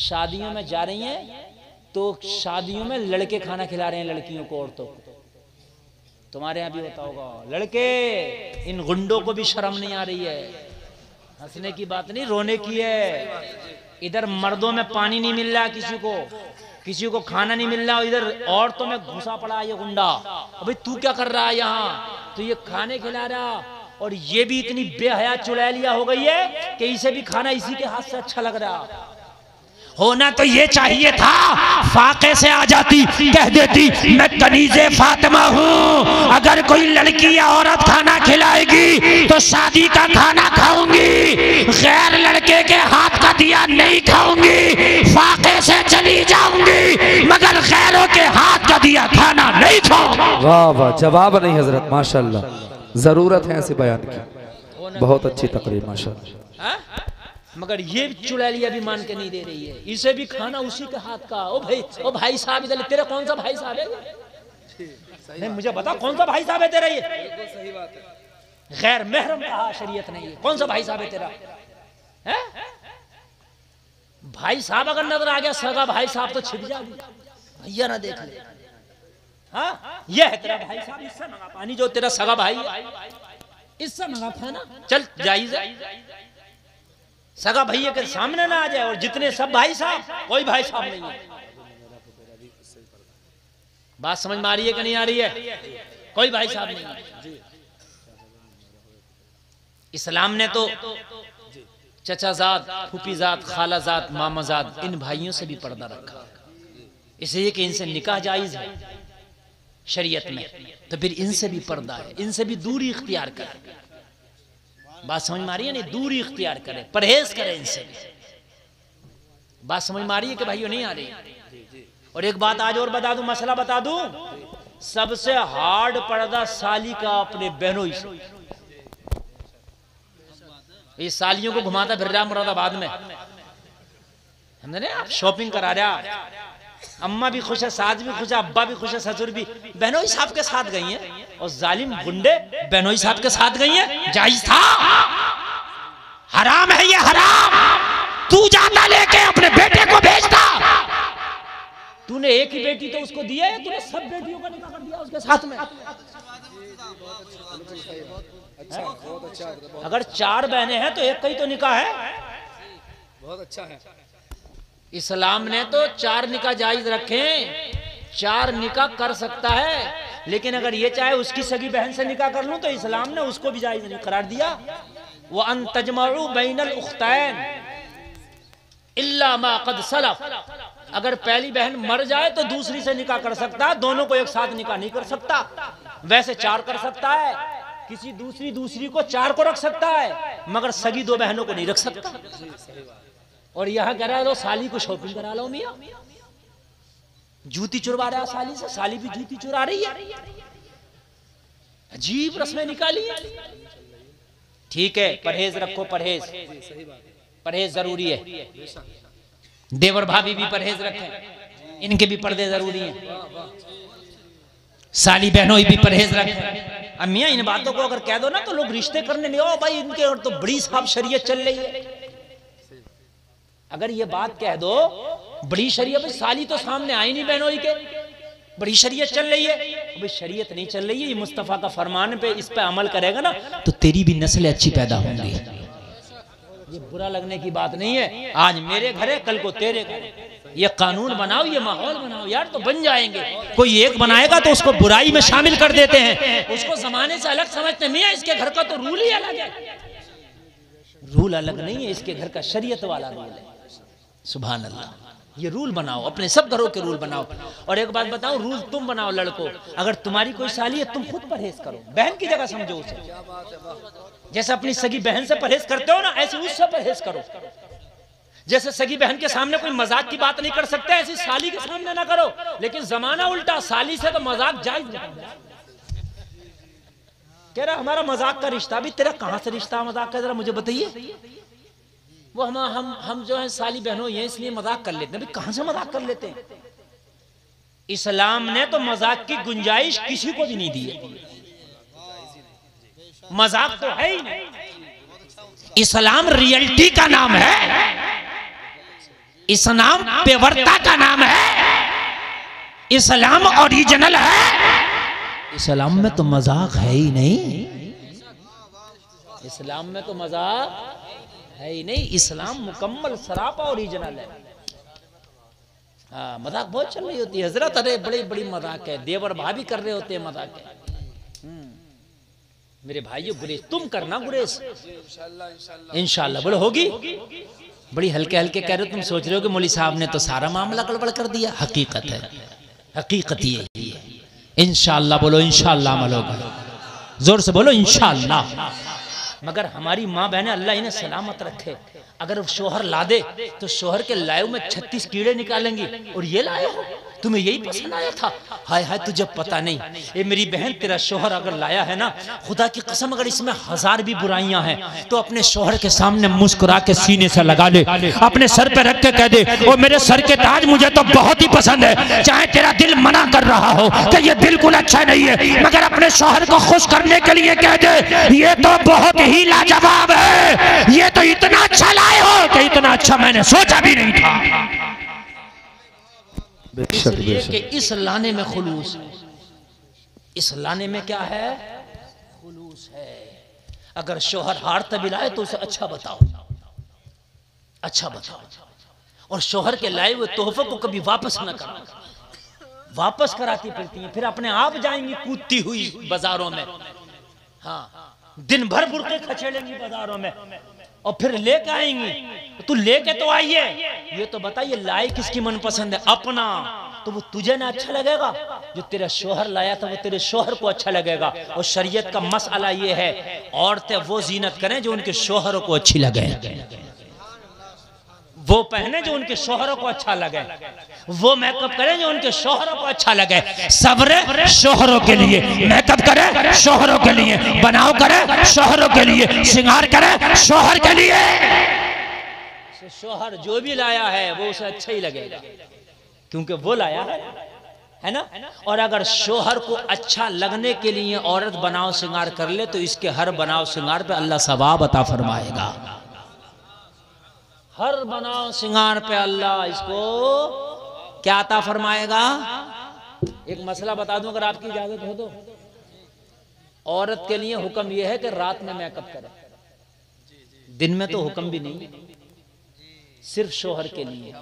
शादियों में जा रही हैं तो शादियों में लड़के खाना खिला रहे हैं लड़कियों को, औरतों को। तुम्हारे यहाँ भी होता होगा। लड़के, इन गुंडों को भी शर्म नहीं आ रही है। हंसने की बात नहीं, रोने की है। इधर मर्दों में पानी नहीं मिल रहा, किसी को खाना नहीं मिल रहा, इधर औरतों में घुसा पड़ा ये गुंडा। अबे तू क्या कर रहा है यहाँ? तो ये खाने खिला रहा, और ये भी इतनी बेहया चुड़ैलिया हो गई है कि इसे भी खाना इसी के हाथ से अच्छा लग रहा। होना तो ये चाहिए था, फाके से आ जाती, कह देती मैं कनीज़े फातिमा हूँ, अगर कोई लड़की या औरत खाना खिलाएगी तो शादी का खाना खाऊंगी, गैर लड़के के हाथ का दिया नहीं खाऊंगी, फाके से चली जाऊंगी मगर गैरों के हाथ का दिया खाना नहीं खाऊंगी। वाह वाह, जवाब नहीं हजरत, माशाल्लाह। जरूरत है ऐसे बयान की। बहुत अच्छी तकरीर माशाल्लाह। मगर ये चुड़ैलिया भी मान के नहीं दे रही है, इसे भी खाना उसी के हाथ का। ओ भाई साहब, इधर तेरा कौन सा भाई साहब है? नहीं, मुझे बता कौन सा भाई साहब है तेरा? ये सही बात है, गैर महरम कहा शरीयत नहीं है। कौन सा भाई साहब है तेरा? है भाई साहब अगर नजर आ गया सगा भाई साहब तो छिप जा, भैया ना देख ले। हाँ, ये है तेरा भाई साहब, इससे मंगा पानी। जो तेरा सगा भाई है इससे मंगा खाना, चल जायज है। सगा भैया के सामने ना आ जाए, और जितने सब भाई साहब, कोई भाई साहब नहीं है। बात समझ में आ रही है कि नहीं आ रही है? कोई भाई साहब नहीं है। इस्लाम ने तो चचाजाद, फूफीजाद, खालाजाद, मामाजाद, इन भाइयों से भी पर्दा रखा, इसलिए कि इनसे निकाह जायज है शरीयत में, तो फिर इनसे भी पर्दा है, इनसे भी दूरी इख्तियार करें। बात समझ में आ रही है? नहीं, दूरी इख्तियार करें, परहेज करें इनसे। बात समझ में आ रही है कि भाइयों नहीं आ रही? और एक बात आज और बता दूं, मसला बता दूं, सबसे हार्ड पर्दा साली का अपने बहनों से। ये सालियों को घुमाता फिर रहा मुरादाबाद में, समझे? आप शॉपिंग करा रहा, अम्मा भी खुश है, सास भी खुश है, अब्बा भी खुश है, ससुर भी। बहनोई साहब के साथ गई हैं, और जालिम गुंडे बहनोई साहब के साथ गई हैं। जायज था? हराम है ये, हराम। तू जाता लेके अपने बेटे को भेजता। तूने एक ही बेटी तो उसको दिया है, तूने सब बेटियों का निकाह कर दिया उसके साथ में। अगर 4 बहनें हैं तो एक का ही तो निकाह है। बहुत अच्छा है। इस्लाम ने तो 4 निकाह जायज रखे, 4 निकाह कर सकता है, लेकिन अगर ये चाहे उसकी सगी बहन से निकाह कर लूं तो इस्लाम ने उसको भी जायज नहीं करार दिया। वो अन तजमउ बैनल उख्तैन इल्ला मा क़द सलफ। अगर पहली बहन मर जाए तो दूसरी से निकाह कर सकता है, दोनों को एक साथ निकाह नहीं कर सकता। वैसे 4 कर सकता है, किसी दूसरी को 4 को रख सकता है, मगर सगी 2 बहनों को नहीं रख सकता। और यहाँ कह रहा लो साली को शॉपिंग करा लो, मियाँ जूती चुरवा रहा साली से, साली भी जूती चुरा रही है। अजीब रस्में निकाली है। ठीक है, परहेज रखो, परहेज जरूरी है। देवर भाभी भी परहेज रखें, इनके भी पर्दे जरूरी हैं। साली बहनों भी परहेज रखें। अब मियाँ इन बातों को अगर कह दो ना तो लोग रिश्ते करने नहीं, ओ भाई इनके और तो बड़ी साहब शरीयत चल रही है। अगर ये बात कह दो बड़ी शरीयत, भाई साली तो सामने आई नहीं बहनोई के, बड़ी शरीयत चल रही है। भाई शरीयत नहीं चल रही है, ये मुस्तफा का फरमान पे, इस पे अमल करेगा ना तो तेरी भी नस्लें अच्छी पैदा होंगी। ये बुरा लगने की बात नहीं है। आज मेरे घर है, कल को तेरे घर। ये कानून बनाओ, ये माहौल बनाओ यार, तो बन जाएंगे। कोई एक बनाएगा तो उसको बुराई में शामिल कर देते हैं, उसको जमाने से अलग समझते हैं। मियां इसके घर का तो रूल ही अलग है। रूल अलग नहीं है, इसके घर का शरीयत वाला रूल है। सुभान अल्लाह। ये रूल बनाओ, अपने सब घरों के रूल बनाओ। और एक बात बताओ, रूल तुम बनाओ लड़कों, अगर तुम्हारी कोई साली है तुम खुद परहेज करो, बहन की जगह समझो उसे। जैसे अपनी सगी बहन से परहेज करते हो ना, ऐसे उससे परहेज करो। जैसे सगी बहन के सामने कोई मजाक की बात नहीं कर सकते, ऐसी साली के सामने ना करो। लेकिन जमाना उल्टा, साली से तो मजाक जायज कह रहा हमारा मजाक का रिश्ता। भी तेरा कहां से रिश्ता मजाक का, जरा मुझे बताइए। वो हम जो है साली बहनों ये इसलिए मजाक कर लेते हैं। भाई कहां से मजाक कर लेते हैं? इस्लाम ने तो मजाक की गुंजाइश किसी को भी नहीं दी है। मजाक तो है ही नहीं। इस्लाम रियलिटी का नाम है। इस्लाम पेवरता का नाम है, इस्लाम ओरिजिनल है। इस्लाम में तो मजाक है ही नहीं, इस्लाम में तो मजाक है ही नहीं। इस्लाम मुकम्मल सरापा ओरिजिनल है। हाँ, मजाक बहुत चल रही होती है हजरत, अरे बड़ी बड़ी मजाक है, देवर भाभी कर रहे होते हैं मजाक है। मेरे भाइयों गुरेज तुम करना, गुरेज इंशाल्लाह बोलो होगी। बड़ी हल्के हल्के कह रहे हो, तुम सोच रहे हो कि मौली साहब ने तो सारा मामला गड़बड़ कर दिया। हकीकत है, हकीकत यही है। इंशाल्लाह बोलो, इंशाल्लाह अमल होगा। जोर से बोलो इंशाल्लाह। मगर हमारी माँ बहनें अल्लाह इन्हें सलामत रखे, अगर शोहर ला दे तो शोहर के लाए में 36 कीड़े निकालेंगी। और ये लाए हो, तुम्हें यही पसंद आया था? हाय हाय, तुझे पता नहीं। ये मेरी बहन, तेरा शोहर अगर लाया है ना, खुदा की कसम अगर इसमें 1000 भी बुराइयां हैं तो अपने शोहर के सामने मुस्कुरा के सीने से लगा ले, अपने सर पे रख के कह दे, ओ मेरे सर के ताज मुझे तो बहुत ही पसंद है। चाहे तेरा दिल मना कर रहा हो कि ये बिल्कुल अच्छा नहीं है, मगर अपने शोहर को खुश करने के लिए कह दे, ये तो बहुत ही लाजवाब है, ये तो इतना अच्छा लाए हो कि इतना अच्छा मैंने सोचा भी नहीं था। इसलिए कि इस लाने में खुलूस, इस लाने में क्या है? खुलूस है। अगर शोहर हार तभी लाए तो उसे अच्छा बताओ, अच्छा बताओ। और शोहर के लाए हुए तोहफे को कभी वापस न करो। वापस कराती फिरती हैं, फिर अपने आप जाएंगी कूदती हुई बाजारों में। हाँ, दिन भर बुरके खचेड़ेंगी बाजारों में और फिर लेके आएंगी। तू लेके तो आई है, ये तो बताइए लाए किसकी मनपसंद है? अपना तो वो तुझे ना अच्छा लगेगा, जो तेरा शोहर लाया था वो तेरे शोहर को अच्छा लगेगा। और शरीयत का मसला ये है, औरतें वो जीनत करें जो उनके शोहरों को अच्छी लगे, वो पहने जो उनके शोहरों को अच्छा लगे, वो मेकअप करें जो उनके शोहरों को अच्छा लगे। सब्र शोहरों के लिए, मेकअप करे शोहरों के लिए, बनाव करे शोहरों के लिए, श्रृंगार करे शोहर के लिए। शोहर जो भी लाया है वो उसे अच्छा ही लगेगा, क्योंकि वो लाया है ना। और अगर शोहर को अच्छा लगने के लिए औरत बनाव श्रृंगार कर ले तो इसके हर बनाव श्रृंगार पे अल्लाह सवाब अता फरमाएगा। हर बनाव श्रृंगार पे अल्लाह इसको क्या अता फरमाएगा? एक मसला बता दूं अगर आपकी इजाजत हो तो। औरत के लिए हुक्म यह है कि रात में मेकअप करे, दिन में तो हुक्म भी नहीं, सिर्फ शोहर के लिए।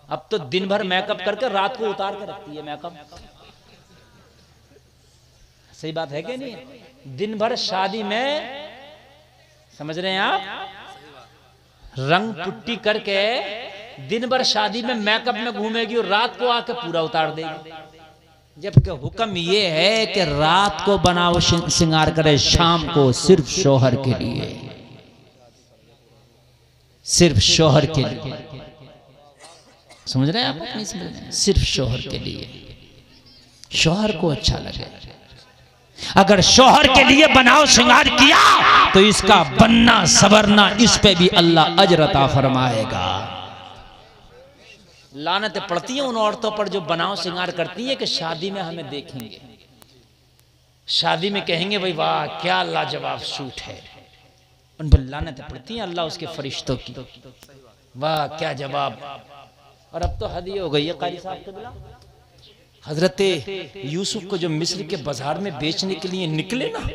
अब तो दिन भर मेकअप करके रात को उतार के रखती है मेकअप। सही बात है कि नहीं? दिन भर शादी में, समझ रहे हैं आप, रंग पुट्टी करके दिन भर शादी में मेकअप में घूमेगी और रात को आके पूरा उतार देगी। जबकि हुक्म ये है कि रात को बनाओ श्रृंगार करे, शाम को सिर्फ शोहर के लिए, सिर्फ शोहर के लिए। समझ रहे हैं आप? नहीं समझ रहे हैं? सिर्फ शोहर के लिए, शोहर को अच्छा लगे। अगर शोहर के लिए बनाओ श्रृंगार किया तो इसका बनना सवरना इस पे भी अल्लाह अजर अता फरमाएगा। लानतें पड़ती हैं उन औरतों पर जो बनाओ श्रृंगार करती हैं कि शादी में हमें देखेंगे, शादी में कहेंगे भाई वाह क्या लाजवाब सूट है। उन पर लानतें पड़ती हैं अल्लाह उसके फरिश्तों की, वाह क्या जवाब। और अब तो हद ये हो गई है कारी साहब के बिला, हजरत यूसुफ को जो मिस्र के बाजार में बेचने के लिए निकले ना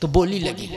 तो बोली लगी।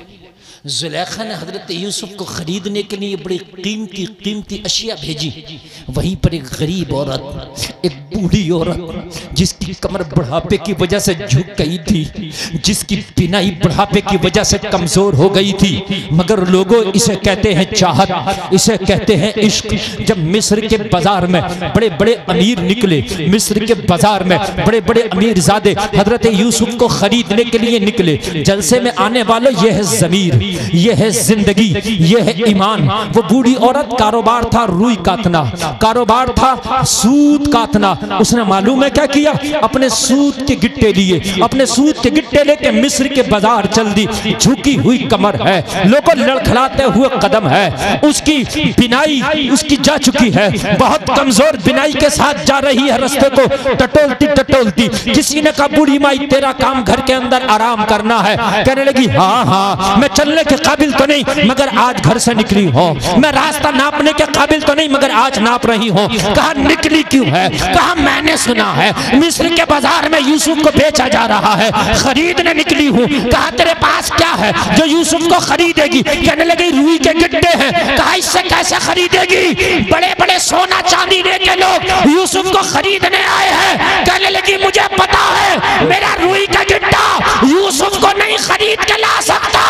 जुलेखा ने हजरत यूसुफ को खरीदने के लिए बड़ी कीमती कीमती अशिया भेजी। वहीं पर एक गरीब औरत, एक बूढ़ी औरत जिसकी कमर बुढ़ापे की वजह से झुक गई थी, जिसकी पिनाई बुढ़ापे की वजह से कमजोर हो गई थी, मगर लोगों इसे कहते हैं चाहत, इसे कहते हैं इश्क। जब मिस्र के बाजार में बड़े बड़े अमीर निकले, मिस्र के बाजार में बड़े बड़े अमीर ज़ादे हजरत यूसुफ को खरीदने के लिए निकले। जलसे में आने वालों यह है ज़मीर, यह है जिंदगी, यह है ईमान। वो बूढ़ी औरत कारोबार था रुई काटना, कारोबार था सूत काटना। उसने मालूम है क्या किया? अपने सूत के गिट्टे लिए, अपने सूत के गिट्टे लेके मिस्र के बाजार चल दी। झुकी हुई कमर है, लोगों लड़खड़ाते हुए कदम है, उसकी बिनाई उसकी जा चुकी है, बहुत कमजोर बिनाई के साथ जा रही है रास्ते को टटोलती टटोलती। किसी ने कहा बूढ़ी माई तेरा काम घर के अंदर आराम करना है। कहने लगी लगी हाँ हाँ मैं चलने के काबिल तो नहीं मगर आज घर से निकली हो, मैं रास्ता नापने के काबिल तो नहीं मगर आज नाप रही हो। कहा निकली क्यों है? कहा मैंने सुना है मिस्र के बाजार में यूसुफ को बेचा जा रहा है, खरीदने निकली हूँ। कहा तेरे पास क्या है जो यूसुफ को खरीदेगी? कहने लगी रुई के गिट्टे हैं। कहा इससे कैसे खरीदेगी? बड़े बड़े सोना चांदी लेके लोग यूसुफ को खरीदने आए हैं। कहने लगी मुझे पता है मेरा रुई का गिट्टा यूसुफ को नहीं खरीद के ला सकता,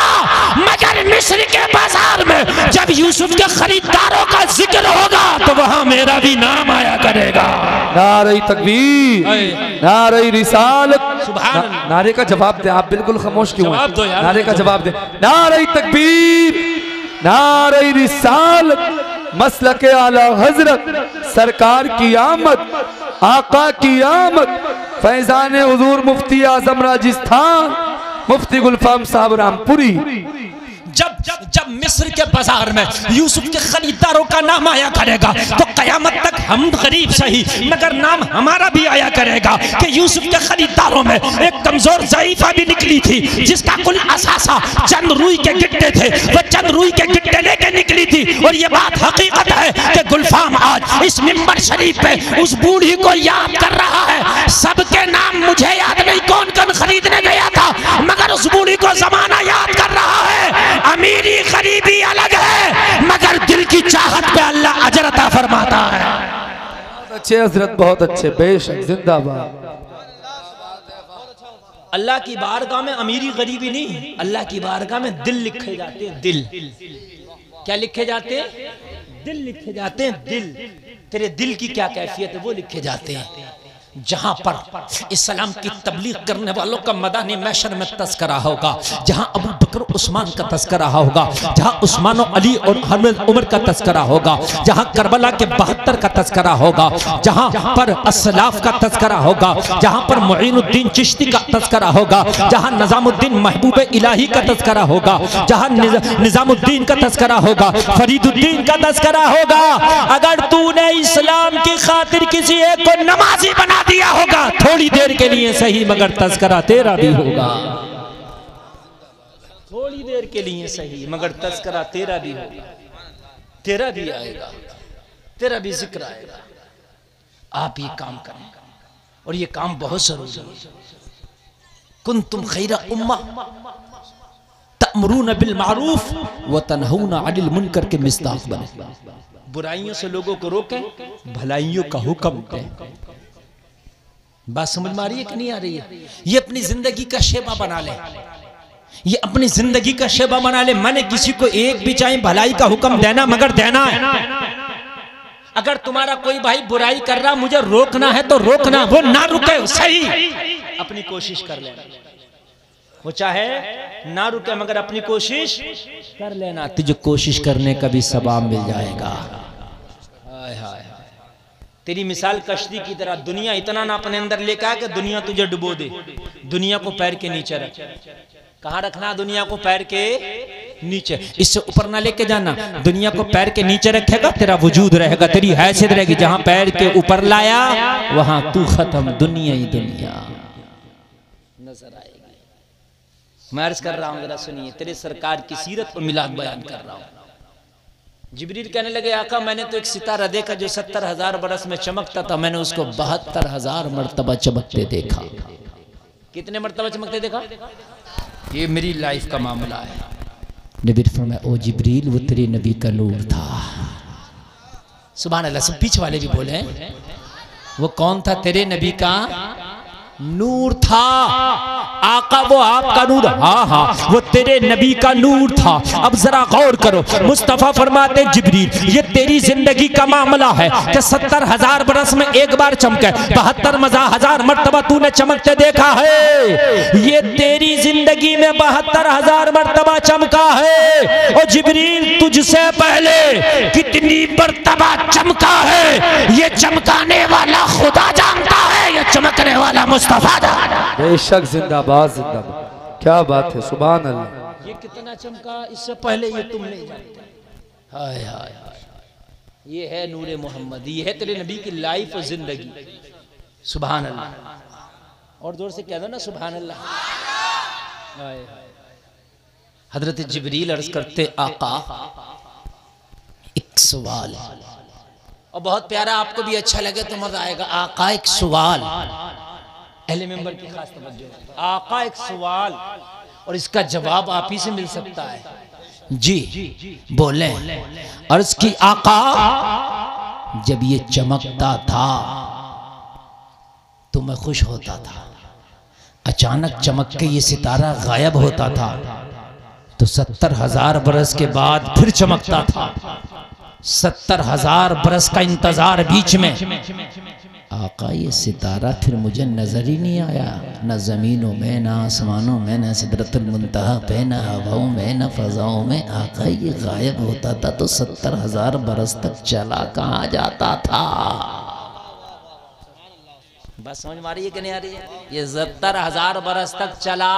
मगर मिस्र के बाजार में जब यूसुफ के खरीदारों का जिक्र होगा तो वहां मेरा भी नाम आया करेगा। नारे तकबीर, नारे रिसालत। नारे का जवाब दे, आप बिल्कुल खामोश क्यों हैं? नारे का जवाब दे। नारे तकबीर, नारे रिसालत, मसलक आला हजरत सरकार की आमद, आका की आमद, फैजान हुजूर मुफ्ती आजम राजस्थान मुफ्ती गुलफाम साहब रामपुरी। जब जब जब मिस्र के बाजार में यूसुफ के खरीदारों का नाम आया करेगा तो कयामत तक हम गरीब सही मगर नाम हमारा भी आया करेगा कि यूसुफ के खरीदारों में एक कमजोर ज़ईफा भी निकली थी जिसका कुल असासा चंद रुई के गिट्टे थे। वो चंद रुई के गिट्टे लेके निकली थी। और ये बात हकीकत है कि गुलफाम आज इस मिंबर शरीफ पे उस बूढ़ी को याद कर रहा है। सबके नाम मुझे याद नहीं कौन कौन खरीदने गया था, मगर उस बूढ़ी को जमाना याद कर रहा है। अमीरी गरीबी अलग है मगर दिल की चाहत पे अल्लाह अजर अता फरमाता है। बहुत अच्छे हजरत, बहुत अच्छे, बेशक, जिंदाबाद। अल्लाह की बारगाह में अमीरी गरीबी नहीं, अल्लाह की बारगाह में दिल लिखे जाते हैं। दिल क्या लिखे जाते हैं? दिल लिखे जाते हैं। दिल, तेरे दिल की क्या कैफियत है वो लिखे जाते हैं। जहां पर इस्लाम की तबलीग करने वालों का मदानी महशर में तस्करा होगा, जहां अबू बकर उस्मान का तस्करा होगा, जहां उस्मान अली और हज़रत उमर का तस्करा होगा, जहां करबला के 72 का तस्करा होगा, जहां पर असलाफ का तस्करा होगा, जहां पर मुईनुद्दीन चिश्ती का तस्करा होगा, जहां निजामुद्दीन महबूब इलाही का तस्करा होगा, जहां निजामुद्दीन का तस्करा होगा, फरीदुद्दीन का तस्करा होगा। अगर तूने इस्लाम की खातिर किसी एक को नमाजी बना दिया होगा थोड़ी देर के लिए सही मगर तस्करा तेरा भी होगा। थोड़ी देर के लिए सही मगर तस्करा तेरा भी होगा, तेरा भी आएगा, तेरा भी जिक्र आएगा। आप ये काम करें और ये काम बहुत जरूरी है। कुंतुम खैरा उम्मा तअमुरून बिल मारूफ व तनहूना अनिल मुनकर के मिस्ताक बने। बुराइयों से लोगों को रोकें, भलाइयों का हुक्म दें। बात समझ में आ रही है कि नहीं आ रही है? ये अपनी जिंदगी का शेबा बना ले, ये अपनी जिंदगी का शेबा बना ले। मैंने किसी को एक भी चाहे भलाई का हुक्म देना मगर देना है। अगर तुम्हारा कोई भाई बुराई कर रहा मुझे रोकना है तो रोकना, वो ना रुके सही, अपनी कोशिश कर लेना। वो चाहे ना रुके मगर अपनी कोशिश कर लेना, तुझे कोशिश करने का भी सवाब मिल जाएगा। हाय हाय, तेरी मिसाल कश्ती की तरह, दुनिया इतना ना अपने अंदर लेकर आ कि दुनिया तुझे डुबो दे। दुनिया को पैर के नीचे रख। कहाँ रखना? दुनिया को पैर के नीचे, इससे ऊपर ना लेके जाना। दुनिया को पैर के नीचे रखेगा तेरा वजूद रहेगा, तेरी हैसियत रहेगी। जहां पैर के ऊपर लाया वहां तू खत्म, दुनिया ही दुनिया नजर आएगी। मैं अर्ज कर रहा हूं, जरा सुनिए, तेरे सरकार की सीरत और मिलाद बयान कर रहा हूं। जिब्रील कहने लगे आका मैंने तो एक सितारा देखा जो 70,000 बरस में चमकता था, मैंने उसको 72,000 मरतबा चमकते देखा। कितने मरतबा चमकते देखा? ये मेरी लाइफ का मामला है। नबी फरमाया ओ जिब्रील वो तेरे नबी का नूर था। सुभान अल्लाह, सब पीछे वाले भी बोले वो कौन था? तेरे नबी का नूर था। आका वो आपका नूर, हाँ हाँ वो तेरे नबी का नूर था। अब जरा गौर करो, मुस्तफा फरमाते जिब्रील ये तेरी जिंदगी का मामला है कि 70,000 बरस में एक बार चमके, 72,000 मरतबा तूने चमकते देखा है। ये तेरी जिंदगी में 72,000 मरतबा चमका है। और जिब्रील तुझसे पहले कितनी मरतबा चमका है ये चमकाने वाला खुदा जानता है, ये चमकने वाला मुस्तफा जानता। बेशक, जिंदाबाद जिंदाबाद, क्या बात है, सुभान अल्लाह। ये कितना चमका इससे पहले ये तुम नहीं जानते। हाय हाय हाय, ये है नूरे मोहम्मद, ये है तेरे नबी की लाइफ और जिंदगी। सुभान अल्लाह, और जोर से कह दो ना सुभान अल्लाह। हाय हाय, हजरत जिब्रील अर्ज करते आका एक सवाल है, और बहुत प्यारा, आपको भी अच्छा लगे तो मजा आएगा। आका एक सवाल, अहले मेंबर की खास तवज्जो, आका एक सवाल और इसका जवाब आप ही से मिल सकता है। जी बोले। अर्ज की आका जब ये चमकता था तो मैं खुश होता था, अचानक चमक के ये सितारा गायब होता था तो 70,000 बरस के बाद फिर चमकता था। 70,000 बरस का इंतजार बीच में, आका ये सितारा फिर मुझे नजर ही नहीं आया, न जमीनों में, न आसमानों में, न सिदरतुल मुंतहा पे, न हवाओं में, न फजाओं में। आका ये गायब होता था तो 70,000 बरस तक चला कहाँ जाता था? बस समझ में आ रही है कि नहीं आ रही है? ये 70,000 बरस तक चला,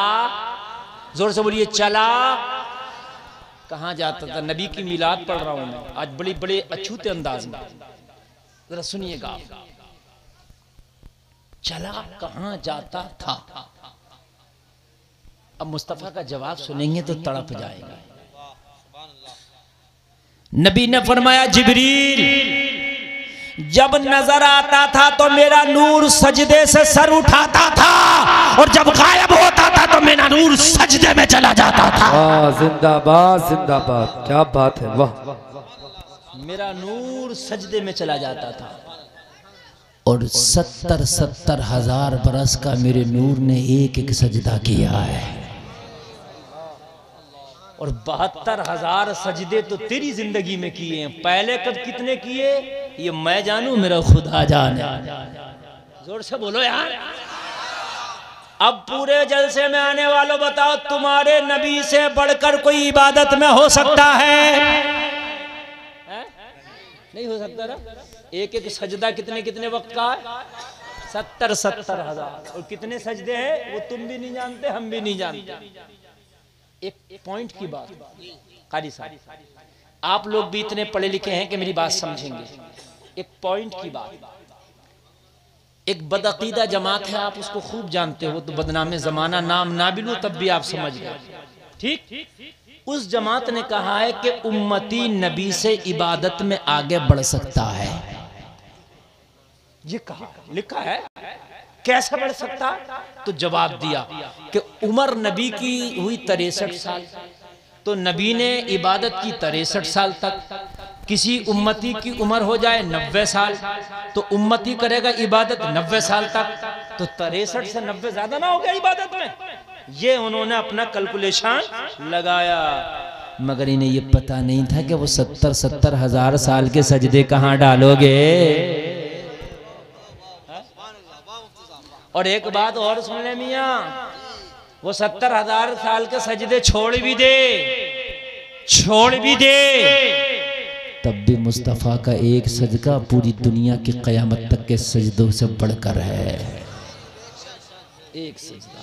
जोर से बोलिए, चला कहाँ जाता था? नबी की मिलाद पढ़ रहा हूं मैं आज बड़ी बड़े अछूते अंदाज में, जरा सुनिएगा। चला कहाँ जाता था? अब मुस्तफा का जवाब सुनेंगे तो तड़प जाएगा। नबी ने फरमाया, जिब्रील जब नजर आता था तो मेरा नूर सजदे से सर उठाता था, और जब गायब होता था तो मेरा नूर सजदे में चला जाता था। जिंदाबाद जिंदाबाद, क्या बात है, वाह। मेरा नूर सजदे में चला जाता था, और 70,000 बरस का मेरे नूर ने एक एक सजदा किया है, और 72,000 सजदे तो तेरी जिंदगी में किए हैं। पहले कब कितने किए ये मैं जानू, मेरा खुदा जाने। जोर से बोलो यार। अब पूरे जलसे में आने वालों बताओ, तुम्हारे नबी से बढ़कर कोई इबादत में हो सकता है? नहीं हो सकता ना। एक एक सजदा कितने कितने वक्त का है? 70,000। और कितने सजदे हैं वो तुम भी नहीं जानते, हम भी नहीं जानते। एक पॉइंट की बात, कारी साहब, आप लोग भी इतने पढ़े लिखे हैं कि मेरी बात समझेंगे। एक पॉइंट की बात, एक बदअकीदा जमात है, आप उसको खूब जानते हो, तो बदनाम जमाना नाम ना भी लो तब भी आप समझ गए, ठीक? उस जमात ने कहा है कि उम्मती नबी से इबादत में आगे बढ़ सकता है। ये कहा, लिखा है, कैसे बढ़ सकता? तो जवाब दिया कि उम्र नबी की हुई 63 साल, तो नबी ने इबादत की 63 साल तक। किसी उम्मती की उम्र हो जाए 90 साल तो उम्मती करेगा इबादत 90 साल तक, तो 63 से 90 ज्यादा ना हो गया इबादत में? ये उन्होंने अपना कैलकुलेशन लगाया, मगर इन्हें ये पता नहीं था कि वो 70,000 साल के सजदे कहाँ डालोगे। और एक बात और सुन ले मियां, वो 70,000 साल के सजदे छोड़ भी दे, तब भी मुस्तफ़ा का एक सजदा पूरी दुनिया की क़यामत तक के सजदों से बढ़कर है। एक सजदा।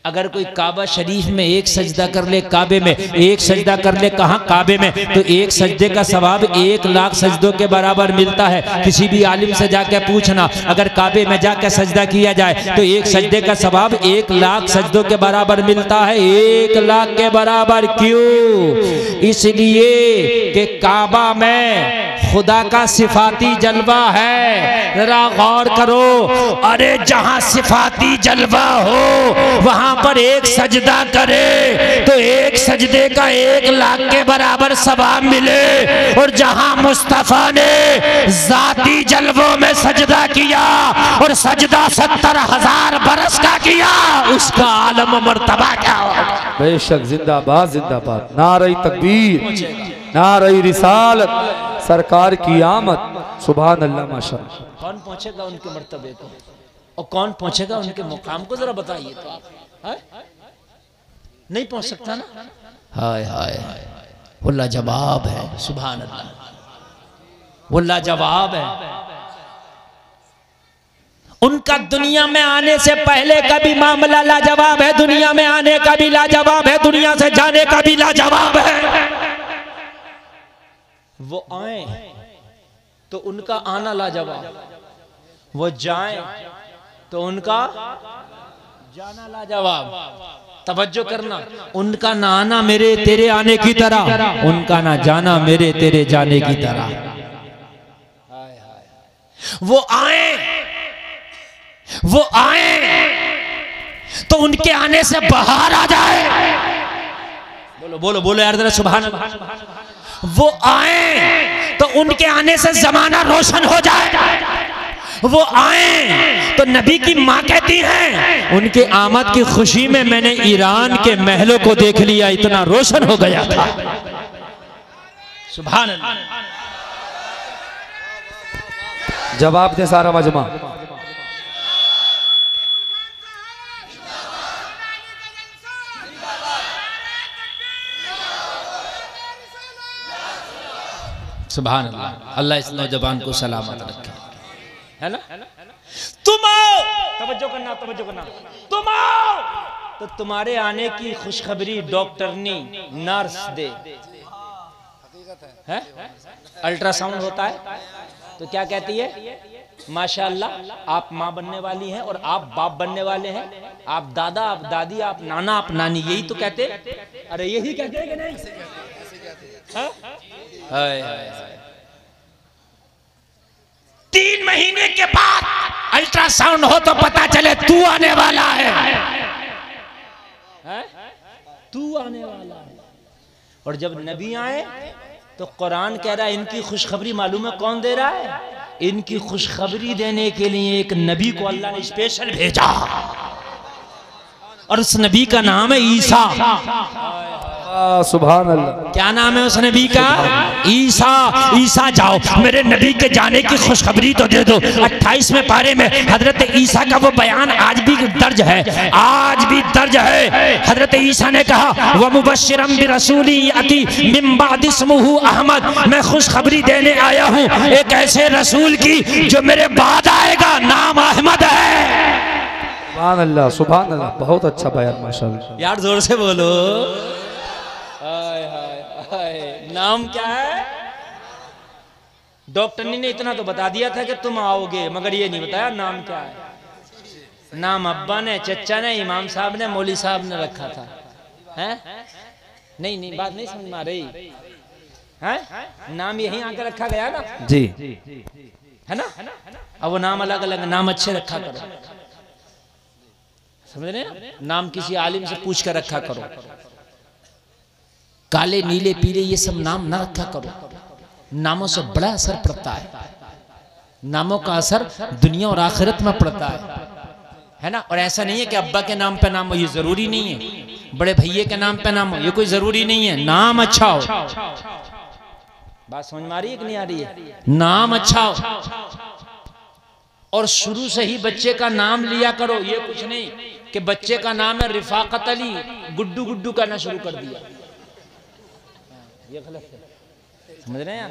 अगर कोई काबा शरीफ में एक सजदा कर ले, काबे में एक सजदा कर ले, कहाँ? काबे में, तो एक सजदे का सवाब 1,00,000 सजदों के बराबर मिलता है। किसी भी आलिम से जाके पूछना, अगर काबे में जाके सजदा किया जाए तो एक सजदे का सवाब 1,00,000 सजदों के बराबर मिलता है। 1,00,000 के बराबर क्यों? इसलिए कि काबा में खुदा का सिफाती जलवा है। जरा गौर करो, अरे जहां सिफाती जलवा हो वहां पर एक सजदा करे तो एक सजदे का 1,00,000 के बराबर सवाब मिले, और जहां मुस्तफा ने जाती जलवों में सजदा किया और सजदा 70,000 बरस का किया, उसका आलम मर्तबा क्या होगा? बेशक, जिंदाबाद जिंदाबाद, नारे तकबीर, नारे रिसालत, सरकार की आमद, सुभान अल्लाह, माशाअल्लाह। कौन पहुंचेगा उनके मर्तबे को और कौन पहुंचेगा उनके मुकाम को, जरा बताइए तो आप। नहीं पहुंच सकता ना। हाय हाय, वो लाजवाब है, सुभान अल्लाह, वो लाजवाब है। उनका दुनिया में आने से पहले का भी मामला लाजवाब है, दुनिया में आने का भी लाजवाब है, दुनिया से जाने का भी लाजवाब है। वो आए तो उनका आना लाजवाब, वो जाएं तो उनका जाना लाजवाब। तवज्जो करना, उनका ना आना मेरे तेरे आने की तरह, उनका ना जाना मेरे तेरे जाने की तरह। वो आए तो उनके आने से बाहर आ जाए। बोलो बोलो बोलो यार जरा सुभान अल्लाह। वो आए तो उनके आने से जमाना रोशन हो जाए। वो आए तो नबी की माँ कहती हैं उनके आमद की खुशी में मैंने ईरान के महलों को देख लिया, इतना रोशन हो गया था। सुभान अल्लाह। जवाब दे सारा मजमा। सुभान अल्लाह। अल्लाह इस नौजवान को सलामत रखे, है ना। तुम आओ, तवज्जो करना, तवज्जो करना। तुम आओ तो तुम्हारे आने की खुशखबरी डॉक्टरनी नर्स दे। है अल्ट्रासाउंड होता है तो क्या कहती है, माशाअल्लाह आप माँ बनने वाली हैं और आप बाप बनने वाले हैं, आप दादा, आप दादी, आप नाना, आप नानी, यही तो कहते। अरे यही कहते हैं कि नहीं? हाय हाय। 3 महीने के बाद अल्ट्रासाउंड हो तो पता चले तू आने वाला है, तू आने वाला है। और जब नबी आए तो कुरान कह रहा है इनकी खुशखबरी मालूम है कौन दे रहा है? इनकी खुशखबरी देने के लिए एक नबी को अल्लाह ने स्पेशल भेजा और उस नबी का नाम है ईसा। सुभान अल्लाह। क्या नाम है उस नबी का? ईसा। ईसा जाओ मेरे नबी के जाने की खुशखबरी तो दे दो। 28वें पारे में हजरत ईसा का वो बयान आज भी दर्ज है, आज भी दर्ज है। हजरत ईसा ने कहा व मुबश्शिरम बिरसूली यती मिन बाद इस्मुहु अहमद, मैं खुशखबरी देने आया हूँ एक ऐसे रसूल की जो मेरे बाद आएगा, नाम अहमद है। सुभान अल्लाह, सुभान अल्लाह। बहुत अच्छा बयान माशाअल्लाह। यार जोर से बोलो। नाम क्या है? डॉक्टरनी ने इतना तो बता दिया था कि तुम आओगे, मगर ये नहीं बताया नाम क्या है। नाम अब्बा ने, चचा ने, इमाम साहब ने, मौली साहब ने रखा था। हैं? नहीं नहीं, बात नहीं समझ में आ रही है। नाम यहीं आकर रखा गया ना जी, है ना। अब वो नाम अलग अलग, नाम अच्छे रखा करो, समझ रहे हैं? नाम किसी आलिम से पूछ कर रखा करो। काले नीले पीले ये सब नाम ना रखा करो, नामों से बड़ा असर पड़ता है। नामों का असर दुनिया और आखिरत में पड़ता है ना। और ऐसा नहीं है कि अब्बा के नाम पे नाम हो, ये जरूरी नहीं है। बड़े भैये के नाम पे नाम हो, ये कोई जरूरी नहीं है। नाम अच्छा हो। बात समझ में आ रही है कि नहीं आ रही है? नाम अच्छा हो और शुरू से ही बच्चे का नाम लिया करो। ये कुछ नहीं कि बच्चे का नाम है रिफाकत अली, गुड्डू गुड्डू कहना शुरू कर दिया, ये गलत है। समझ रहे हैं?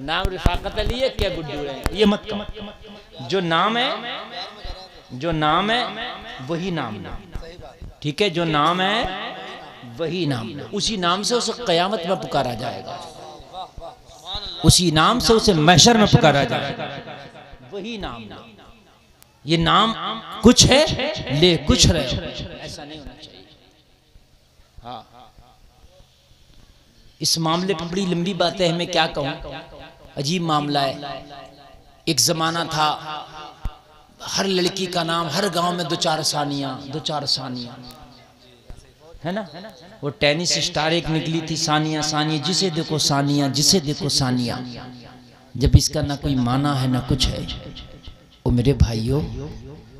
नाम रिफाकत अली है क्या गुड्डू है, ये मत करो। जो नाम है, जो नाम है वही नाम, ठीक है? जो नाम है वही नाम, उसी नाम से उसे कयामत में पुकारा जाएगा, उसी नाम से उसे महशर में पुकारा जाएगा, वही नाम। ये नाम कुछ है ले कुछ रहे, ऐसा नहीं होना चाहिए। हाँ, इस मामले पर बड़ी लंबी बात है, मैं क्या कहूँ, अजीब मामला है। एक जमाना था हर लड़की का नाम हर गांव में 2-4 सानिया, है ना। वो टेनिस स्टार एक निकली थी, सानिया, सानिया, जिसे देखो सानिया, जिसे देखो सानिया। जब इसका ना कोई माना है ना कुछ है। ओ मेरे भाइयों,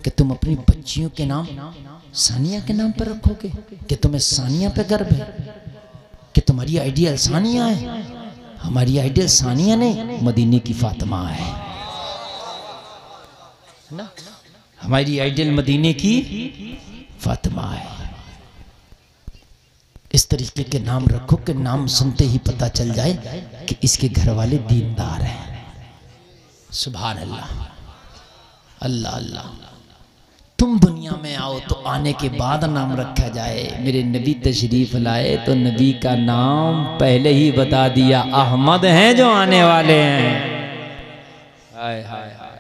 कि तुम अपनी बच्चियों के नाम सानिया के नाम पर रखोगे? कि तुम्हें सानिया पे गर्व है? कि तुम्हारी आइडियल सानिया है? हमारी आइडियल सानिया नहीं, मदीने की फातिमा है ना। हमारी आइडियल मदीने की फातिमा है। इस तरीके के नाम रखो कि नाम सुनते ही पता चल जाए कि इसके घर वाले दीनदार हैं। सुभान अल्लाह, अल्लाह अल्लाह। तुम दुनिया में आओ तो आने के बाद नाम रखा जाए। मेरे नबी तशरीफ लाए तो नबी का नाम पहले ही बता दिया, अहमद हैं जो आने वाले हैं। हाय हाय हाय।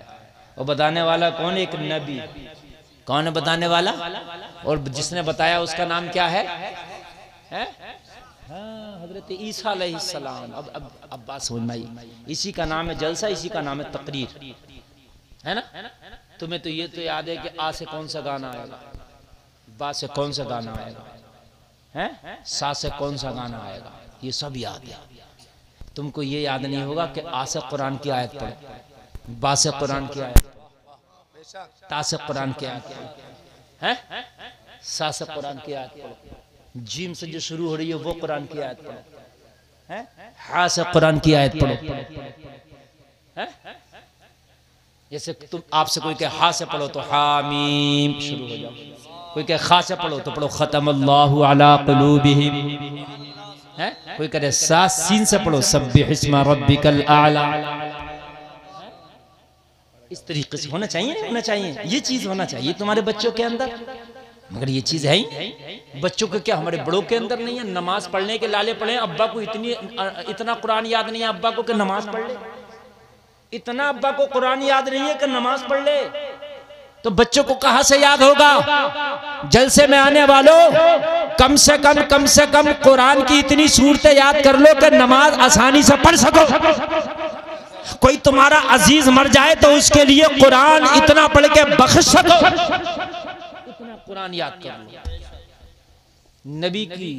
और बताने वाला कौन? एक नबी। कौन है बताने वाला? और जिसने बताया उसका नाम क्या है? हजरत ईसा अलैहिस्सलाम। अब बात समझ में आई। इसी का नाम है जलसा, इसी का नाम है तकरीर, है ना? तुम्हें तो ये तो याद है कि आ से कौन सा गाना आएगा, बा से कौन सा गाना आएगा, हैं? सा से कौन सा गाना आएगा, ये सब याद है। तुमको ये याद नहीं होगा कि आ से कुरान की आयत पढ़ो, बा से कुरान की आयत, ता से कुरान की आयत पढ़ो, हैं? सा से कुरान की आयत पढ़ो, जीम से जो शुरू हो रही है वो कुरान की आयत पढ़ो, हैं? हा से कुरान की आयत पढ़ो, हैं? जैसे तुम आपसे कोई कहे हा से पढ़ो तो हामीम शुरू हो जाओ, कोई कहे खा से पढ़ो तो पढ़ो खतमल्लाहु अला कुलूबिहिम, हैं? कोई करे सा सीन से पढ़ो सब्बिहिस्मा रब्बिकल आला। इस तरीके से होना चाहिए, नहीं होना चाहिए? ये चीज होना चाहिए तुम्हारे बच्चों के अंदर, मगर ये चीज है ही बच्चों के क्या, हमारे बड़ों के अंदर नहीं है। नमाज पढ़ने के लाले पढ़े, अब्बा को इतना कुरान याद नहीं है अब्बा को कि नमाज पढ़ ले, इतना अब्बा को कुरान याद नहीं है कि नमाज पढ़ ले, तो बच्चों को कहां से याद होगा? जलसे में आने वालों, कम से कम कुरान की इतनी सूरतें याद कर लो कि नमाज आसानी से पढ़ सको। कोई तुम्हारा अजीज मर जाए तो उसके लिए कुरान इतना पढ़ के बख्श सको, इतना कुरान याद कर लो। नबी की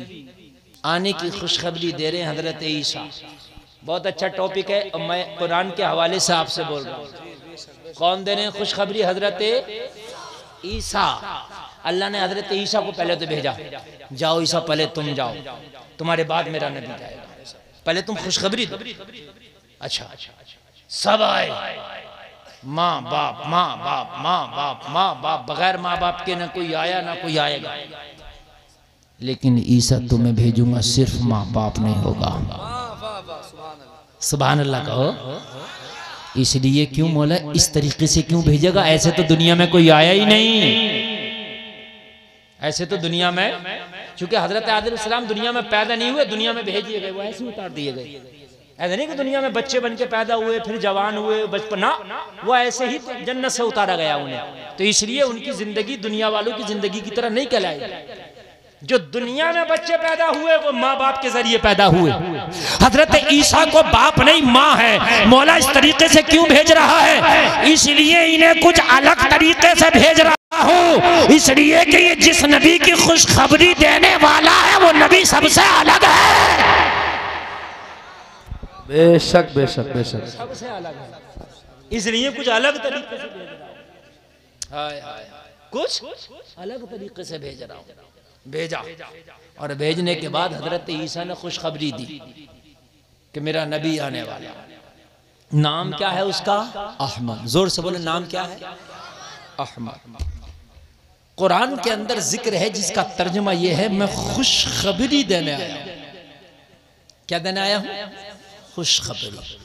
आने की खुशखबरी दे रहे हैं हजरत ईसा। बहुत अच्छा टॉपिक है, मैं कुरान के हवाले से आपसे बोल रहा हूँ। कौन दे रहे हैं खुशखबरी? हजरत ईसा। अल्लाह ने हजरत ईसा को पहले तो भेजा, जाओ ईसा पहले तुम जाओ, तुम्हारे बाद मेरा नबी जाएगा, पहले तुम खुशखबरी दो। अच्छा, सब आए, माँ बाप माँ बाप माँ बाप माँ बाप, बगैर माँ बाप के ना कोई आया ना कोई आएगा। लेकिन ईसा तुम्हें भेजूंगा, सिर्फ माँ बाप नहीं होगा। सुभान अल्लाह कहो। इसलिए क्यों मौला इस तरीके से क्यों भेजेगा? ऐसे तो दुनिया में कोई आया ही नहीं, ऐसे तो दुनिया में, चूंकि हजरत आदम अलैहिस्सलाम दुनिया में पैदा नहीं हुए, दुनिया में भेज दिए गए, वो ऐसे उतार दिए गए। ऐसा नहीं कि दुनिया में बच्चे बन के पैदा हुए फिर जवान हुए बचपना, वो ऐसे ही जन्नत से उतारा गया उन्हें। तो इसलिए उनकी जिंदगी दुनिया वालों की जिंदगी की तरह नहीं कहलाई। जो दुनिया में बच्चे पैदा हुए वो माँ बाप के जरिए पैदा हुए। हजरत ईसा को बाप नहीं माँ है। मौला इस तरीके से क्यों भेज रहा है? इसलिए इन्हें कुछ अलग तरीके से भेज रहा हूँ, इसलिए कि ये जिस नबी की खुशखबरी देने वाला है वो नबी सबसे अलग है। बेशक बेशक बेशक सबसे अलग है, इसलिए कुछ अलग तरीके से भेज रहा हूँ, कुछ अलग तरीके से भेज रहा हूँ। भेजा, और भेजने के बाद हजरत ईसा ने खुशखबरी दी कि मेरा नबी आने वाला। नाम क्या है उसका? अहमद। जोर से बोले, नाम क्या है? अहमद। कुरान के अंदर जिक्र है जिसका तर्जुमा यह है, मैं खुशखबरी देने आया हूं। क्या देने आया हूं? खुशखबरी।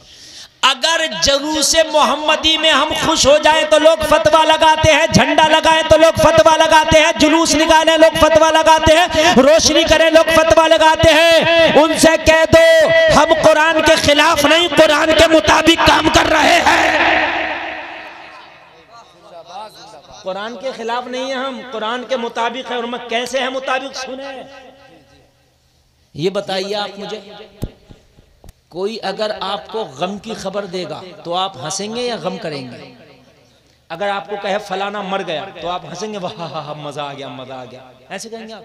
अगर जुलूस मोहम्मदी में हम खुश हो जाएं तो लोग फतवा लगाते हैं, झंडा लगाएं तो लोग फतवा लगाते हैं, जुलूस निकालें लोग फतवा लगाते हैं, रोशनी करें लोग फतवा लगाते हैं। उनसे कह दो हम कुरान के खिलाफ नहीं, कुरान के मुताबिक काम कर रहे हैं। कुरान के खिलाफ नहीं है हम, कुरान के मुताबिक है। और मैं कैसे है मुताबिक? सुने, ये बताइए आप मुझे, कोई अगर आपको गम की खबर देगा तो आप हंसेंगे या गम करेंगे? अगर आपको कहे फलाना मर गया तो आप हंसेंगे, वाह हा मजा आ गया मजा आ गया, ऐसे कहेंगे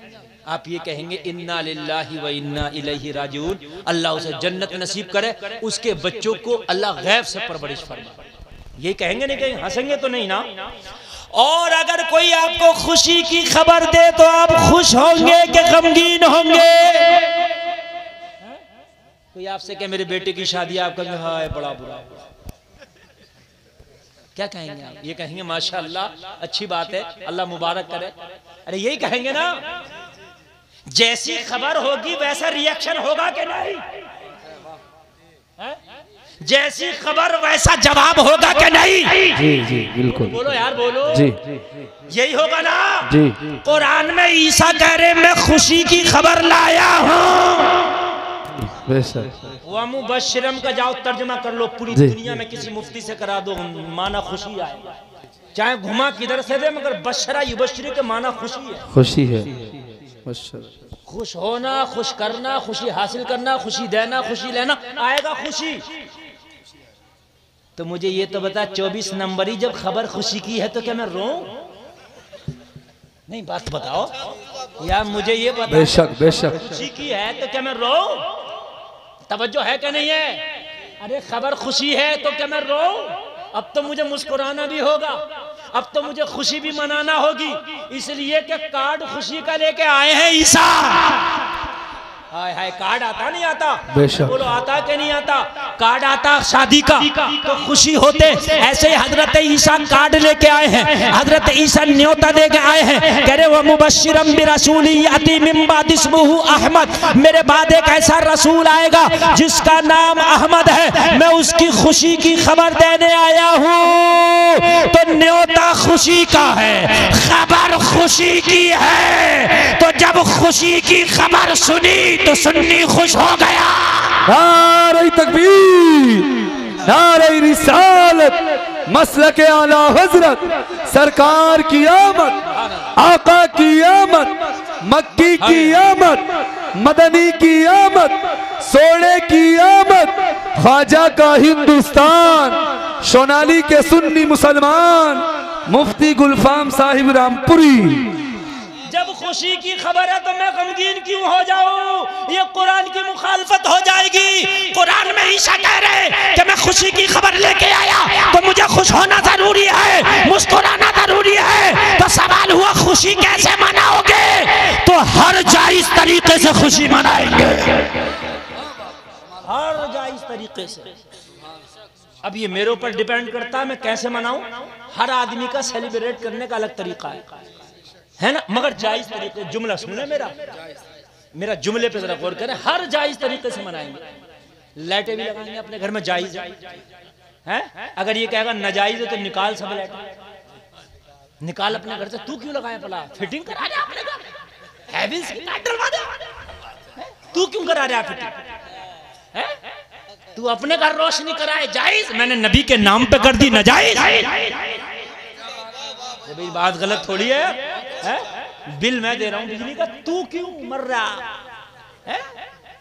आप ये कहेंगे इन्ना लिल्लाहि व इन्ना इलैहि राजिऊन, अल्लाह उसे जन्नत नसीब करे, उसके बच्चों को अल्लाह गैब से परवरिश फरमाए, ये कहेंगे नहीं कहेंगे? हंसेंगे तो नहीं ना। और अगर कोई आपको खुशी की खबर दे तो आप खुश होंगे कि गमगीन होंगे? कोई आपसे कहे मेरे बेटे की शादी, आप कहेंगे हाय बड़ा बुरा। क्या कहेंगे आप? ये कहेंगे माशाअल्लाह अच्छी बात है, अल्लाह मुबारक करे। अरे यही कहेंगे ना। जैसी खबर होगी वैसा रिएक्शन होगा कि नहीं? जैसी खबर वैसा जवाब होगा कि नहीं? जी जी बिल्कुल। बोलो यार बोलो जी, यही होगा ना जी। कुरान में ईसा कह रहे मैं खुशी की खबर लाया हूँ। व मुबश्शिरम का जाओ तर्जुमा कर लो, पूरी दुनिया में किसी मुफ्ती से करा दो, माना खुशी आए। चाहे घुमा किधर से दे, मगर बशरा युबशरी के माना खुशी है। खुशी है, खुश होना, खुश करना, खुशी हासिल करना, खुशी देना, खुशी लेना, आएगा खुशी। तो मुझे ये तो बता, 24 नंबरी जब खबर खुशी की है तो क्या मैं रोऊं? नहीं, बात बताओ यार, मुझे ये बता। बेशक बेशक खुशी की है तो क्या मैं रोऊं? तवज्जो है क्या नहीं है? अरे खबर खुशी है तो क्या मैं रोऊं? अब तो मुझे मुस्कुराना भी होगा, अब तो मुझे खुशी भी मनाना होगी, इसलिए कि कार्ड खुशी का लेके आए हैं ईसा। हाय हाय, कार्ड आता नहीं आता? बोलो आता कि नहीं आता? कार्ड आता शादी का तो खुशी होते, ऐसे ही हजरत ईसा कार्ड लेके आए हैं। हजरत ईसा न्योता देके आए हैं, कह रहे वो मुबश्शिरम बिरसूली याती मिन बाद इस्मुहु अहमद, मेरे बाद एक ऐसा रसूल आएगा जिसका नाम अहमद है, मैं उसकी खुशी की खबर देने आया हूँ। तो न्योता खुशी का है, खबर खुशी की है। तो जब खुशी की खबर सुनी तो सुन्नी खुश हो गया। नारे तकबीर, नारे रिसालत, मसलक आला हजरत, सरकार की आमद, आका की आमद, मक्की की आमद, मदनी की आमद, सोने की आमद, ख्वाजा का हिंदुस्तान, सोनाली के सुन्नी मुसलमान, मुफ्ती गुलफाम साहिब रामपुरी। जब खुशी की खबर है तो मैं गमगीन क्यों हो जाऊं? ये कुरान की मुखालफत हो जाएगी। कुरान में ईसा कह रहे कि मैं खुशी की खबर लेके आया तो मुझे खुश होना जरूरी है, मुस्कुराना जरूरी है। तो सवाल हुआ खुशी कैसे मनाओगे? तो हर जायज तरीके से खुशी मनाएंगे, हर जायज तरीके से। अब ये मेरे ऊपर डिपेंड करता है मैं कैसे मनाऊं। हर आदमी का सेलिब्रेट करने का अलग तरीका है ना, मगर जायज तरीके। जुमला सुन ले मेरा जुमले पे जरा गौर करें। हर जायज तरीके से मनाएंगे। लाइटें भी लगाएंगे अपने घर में, जायज है। अगर ये कहेगा नाजायज है तो निकाल सब लाइटें, निकाल अपने घर से। तू क्यों लगाया भला? फिटिंग करा रहा अपने घर, हैविल्स की लाइट डलवा दे। तू क्यों करा रहा फिटिंग? तू अपने घर रोशनी कराए, जायज। मैंने नबी के नाम पे कर दी नाजायज। भाई बात गलत थोड़ी है? बिल मैं दे रहा हूं बिजली का, तू क्यों मर रहा है?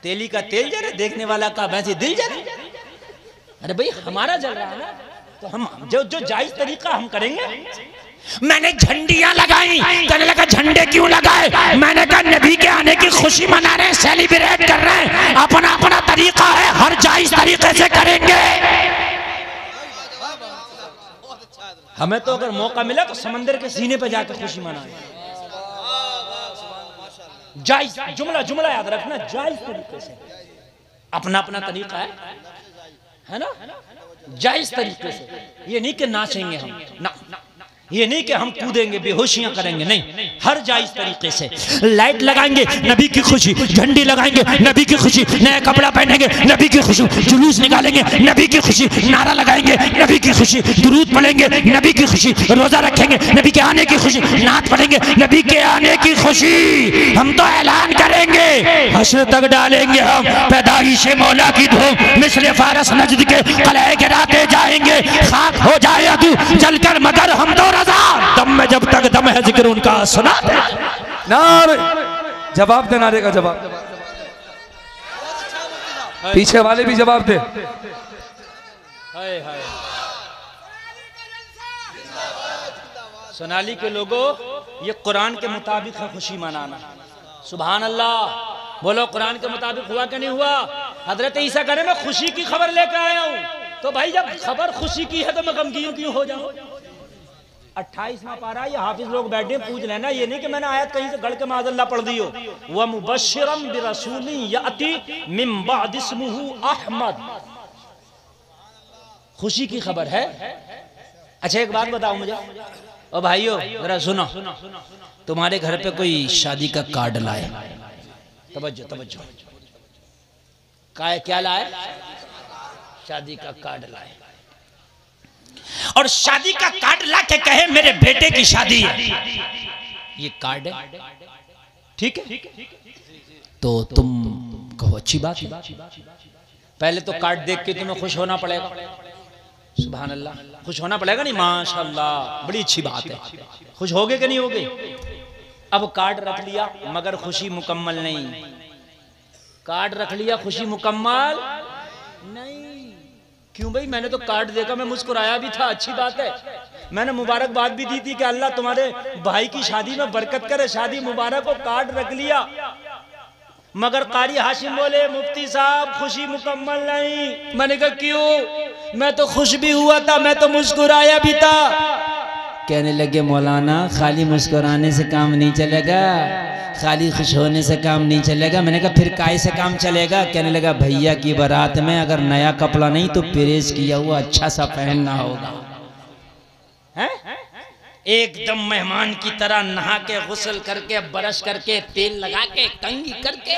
तेली का तेल जले, देखने वाला का वैसे दिल जले। अरे भाई हमारा जल रहा है ना, तो हम जो जायज तरीका हम करेंगे। मैंने झंडियां लगाई, कहने लगा झंडे क्यों लगाए? मैंने कहा नबी के आने की खुशी मना रहे हैं, सेलिब्रेट कर रहे हैं, अपना अपना तरीका है, हर जायज तरीके से करेंगे। हमें तो अगर मौका मिला तो समंदर के सीने पे जाकर खुशी मनाए। जायज, जुमला याद रखना, जायज तरीके से। अपना अपना तरीका है ना, जायज तरीके से। ये नहीं कि नाचेंगे हम ना, ये नहीं कि हम कूदेंगे, बेहोशियां करेंगे, नहीं, हर जायज तरीके से। लाइट लगाएंगे, नबी की खुशी। झंडी लगाएंगे, नबी की खुशी। नया कपड़ा पहनेंगे, नबी की खुशी। जुलूस निकालेंगे, नबी की खुशी। नारा लगाएंगे, नबी की खुशी। दुरूद पढ़ेंगे, नबी की खुशी। रोजा रखेंगे, नबी के आने की खुशी। नात पढ़ेंगे, नबी के आने की खुशी। हम तो ऐलान करेंगे, हश्र तक डालेंगे हम पैदाइश मौला की धूम, मिस्र फारस नजद के कलह गिराते जाएंगे। खाक हो जाए अदू जलकर, मगर हम तो दम में जब तक दम है जिक्र उनका सुना दे। नारे जवाब दे, नारे का जवाब। पीछे वाले भी जवाब दे। सोनाली के लोगों, ये कुरान के मुताबिक है खुशी मनाना। सुभान अल्लाह बोलो, कुरान के मुताबिक हुआ कि नहीं हुआ? हजरत ईसा कह रहे मैं खुशी की खबर लेकर आया हूं। तो भाई जब खबर खुशी की है तो मैं गमगीन क्यों हो जाऊं? 28वां पारा, ये हाफिज लोग बैठे पूछ लेना, ये नहीं कि मैंने आयत कहीं से गढ़ के माज़अल्लाह पढ़ दी हो। वह मुबश्शिरम बिरसूलिन याती मिन बाद इस्मुहु अहमद, खुशी की खबर है। अच्छा एक बात बताओ मुझे, ओ भाइयों जरा सुनो, तुम्हारे घर पे कोई शादी का कार्ड लाए, तवज्जो, क्या लाए? शादी का कार्ड लाए, और शादी का कार्ड ला के कहे मेरे बेटे की शादी है। ये कार्ड है, ठीक है? तो तुम कहो अच्छी बात है। पहले तो कार्ड देख के तुम्हें खुश होना पड़ेगा। सुभान अल्लाह। खुश होना पड़ेगा नहीं? माशाअल्लाह, बड़ी अच्छी बात है। खुश होगे कि नहीं होगे? अब कार्ड रख लिया मगर खुशी मुकम्मल नहीं। कार्ड रख लिया, खुशी मुकम्मल नहीं। क्यों भाई? मैंने तो कार्ड देखा, मैं मुस्कुराया भी था, अच्छी बात है। मैंने मुबारकबाद भी दी थी कि अल्लाह तुम्हारे भाई की शादी में बरकत करे, शादी मुबारक हो। कार्ड रख लिया मगर कारी हाशिम बोले मुफ्ती साहब खुशी मुकम्मल नहीं। मैंने कहा क्यों? मैं तो खुश भी हुआ था, मैं तो मुस्कुराया भी था। कहने लगे मौलाना खाली मुस्कुराने से काम नहीं चलेगा, खाली खुश होने से काम नहीं चलेगा। मैंने कहा फिर काय से काम चलेगा? कहने लगा भैया की बारात में अगर नया कपड़ा नहीं तो प्रेस किया हुआ अच्छा सा पहनना होगा। है? एकदम मेहमान की तरह नहा के गुस्ल करके ब्रश करके तेल लगा के कंघी करके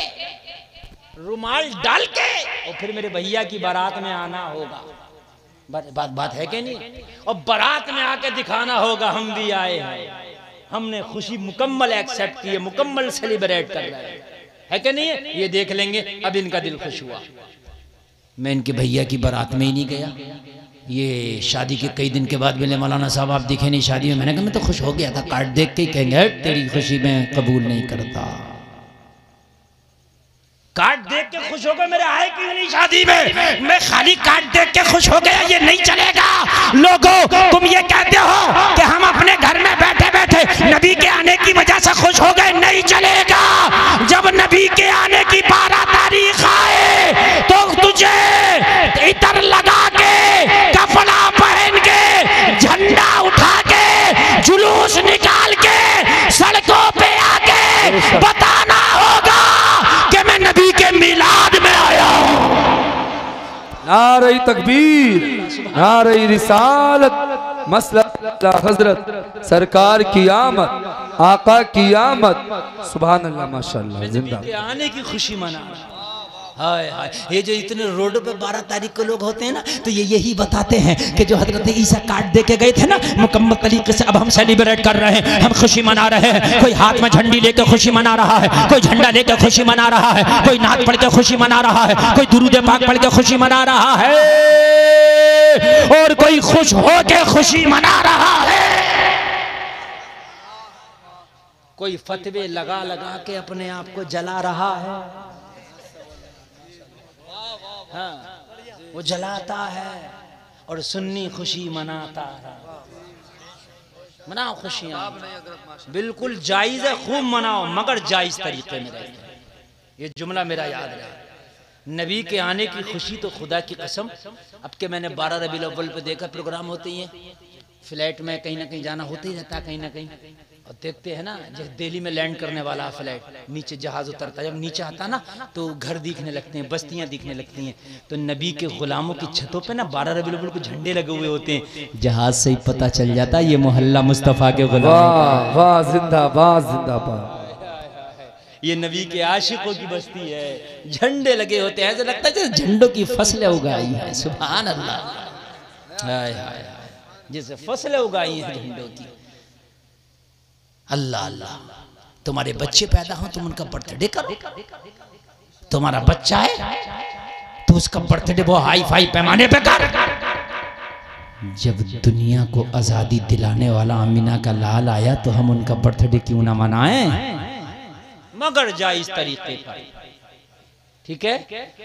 रुमाल डाल के और फिर मेरे भैया की बारात में आना होगा। बात है कि नहीं? और बारात में आके दिखाना होगा हम भी आए हैं, हमने खुशी मुकम्मल एक्सेप्ट की है, मुकम्मल सेलिब्रेट कर रहे हैं, है कि नहीं है? ये देख लेंगे। अब इनका दिल खुश हुआ। मैं इनके भैया की बारात में ही नहीं गया। ये शादी के कई दिन के बाद बोले मौलाना साहब आप दिखे नहीं शादी में। मैंने कहा मैं तो खुश हो गया था। कार्ड देख के कहेंगे तेरी खुशी में कबूल नहीं करता। कार्ड देख के खुश हो गए, मेरे आए क्यों नहीं शादी में? मैं खाली कार्ड देख के खुश हो गया, ये नहीं चलेगा। लोगों तुम ये कहते हो कि हम अपने घर में बैठे बैठे नबी के आने की वजह से खुश हो गए, नहीं चलेगा। जब नबी के आने की 12 तारीख आए तो तुझे इतर लगा के कपड़ा पहन के झंडा उठा के जुलूस निकाल के सड़कों पे आके बताना होगा कि मैं नबी के मिलाद में आया हूं। नारे तकबीर, नारे रिसालत, मसला हजरत सरकार की आमद, आका की आमद। सुभान अल्लाह, माशाअल्लाह, जिंदा आने की खुशी मना। हाय हाय, ये जो इतने रोडों पे 12 तारीख को लोग होते हैं ना, तो ये यही बताते हैं कि जो हजरत ईसा कार्ड दे के गए थे ना, मुकम्मल तरीके से अब हम सेलिब्रेट कर रहे हैं, हम खुशी मना रहे हैं। कोई हाथ में झंडी लेकर खुशी मना रहा है, कोई झंडा लेकर खुशी मना रहा है, कोई नात पढ़ के खुशी मना रहा है, कोई दुरूद पाक पढ़ के खुशी मना रहा है, और कोई खुश हो के खुशी मना रहा है। कोई फतवे लगा लगा के अपने आप को जला रहा है। हाँ, वो जलाता है और सुन्नी खुशी मनाता है। मनाओ खुशियां, बिल्कुल जायज है, खूब मनाओ मगर जायज तरीके में रहे। ये जुमला मेरा याद रहा। नबी के आने की खुशी तो खुदा की कसम, अब के मैंने 12 रबीउल अव्वल पे देखा प्रोग्राम होते ही है, फ्लाइट में कहीं ना कहीं जाना होता ही रहता है, कहीं ना कहीं। और देखते हैं ना, जैसे दिल्ली में लैंड करने वाला फ्लाइट, नीचे जहाज उतरता है, जब नीचे आता ना तो घर दिखने लगते हैं, बस्तियां दिखने लगती हैं। तो नबी के गुलामों की छतों पे ना 12 रबीउल अव्वल को झंडे लगे हुए होते हैं। जहाज से ही पता चल जाता है ये मोहल्ला मुस्तफ़ा के गुलाम। वाह वाह, जिंदाबाद जिंदाबाद। ये नबी के आशिकों की बस्ती है, झंडे लगे होते हैं, ऐसा लगता है जैसे झंडों की फसलें उगाई है। सुभान अल्लाह, हाय हाय, जैसे फसलें उगाई हैं झंडों की। अल्लाह अल्लाह, तुम्हारे बच्चे पैदा हो तुम उनका बर्थडे करो। तुम्हारा बच्चा है तो उसका बर्थडे वो हाई फाई पैमाने पे कर। जब दुनिया को आजादी दिलाने वाला अमीना का लाल आया तो हम उनका बर्थडे क्यों ना मनाएं, मगर जायज तरीके पर। ठीक है,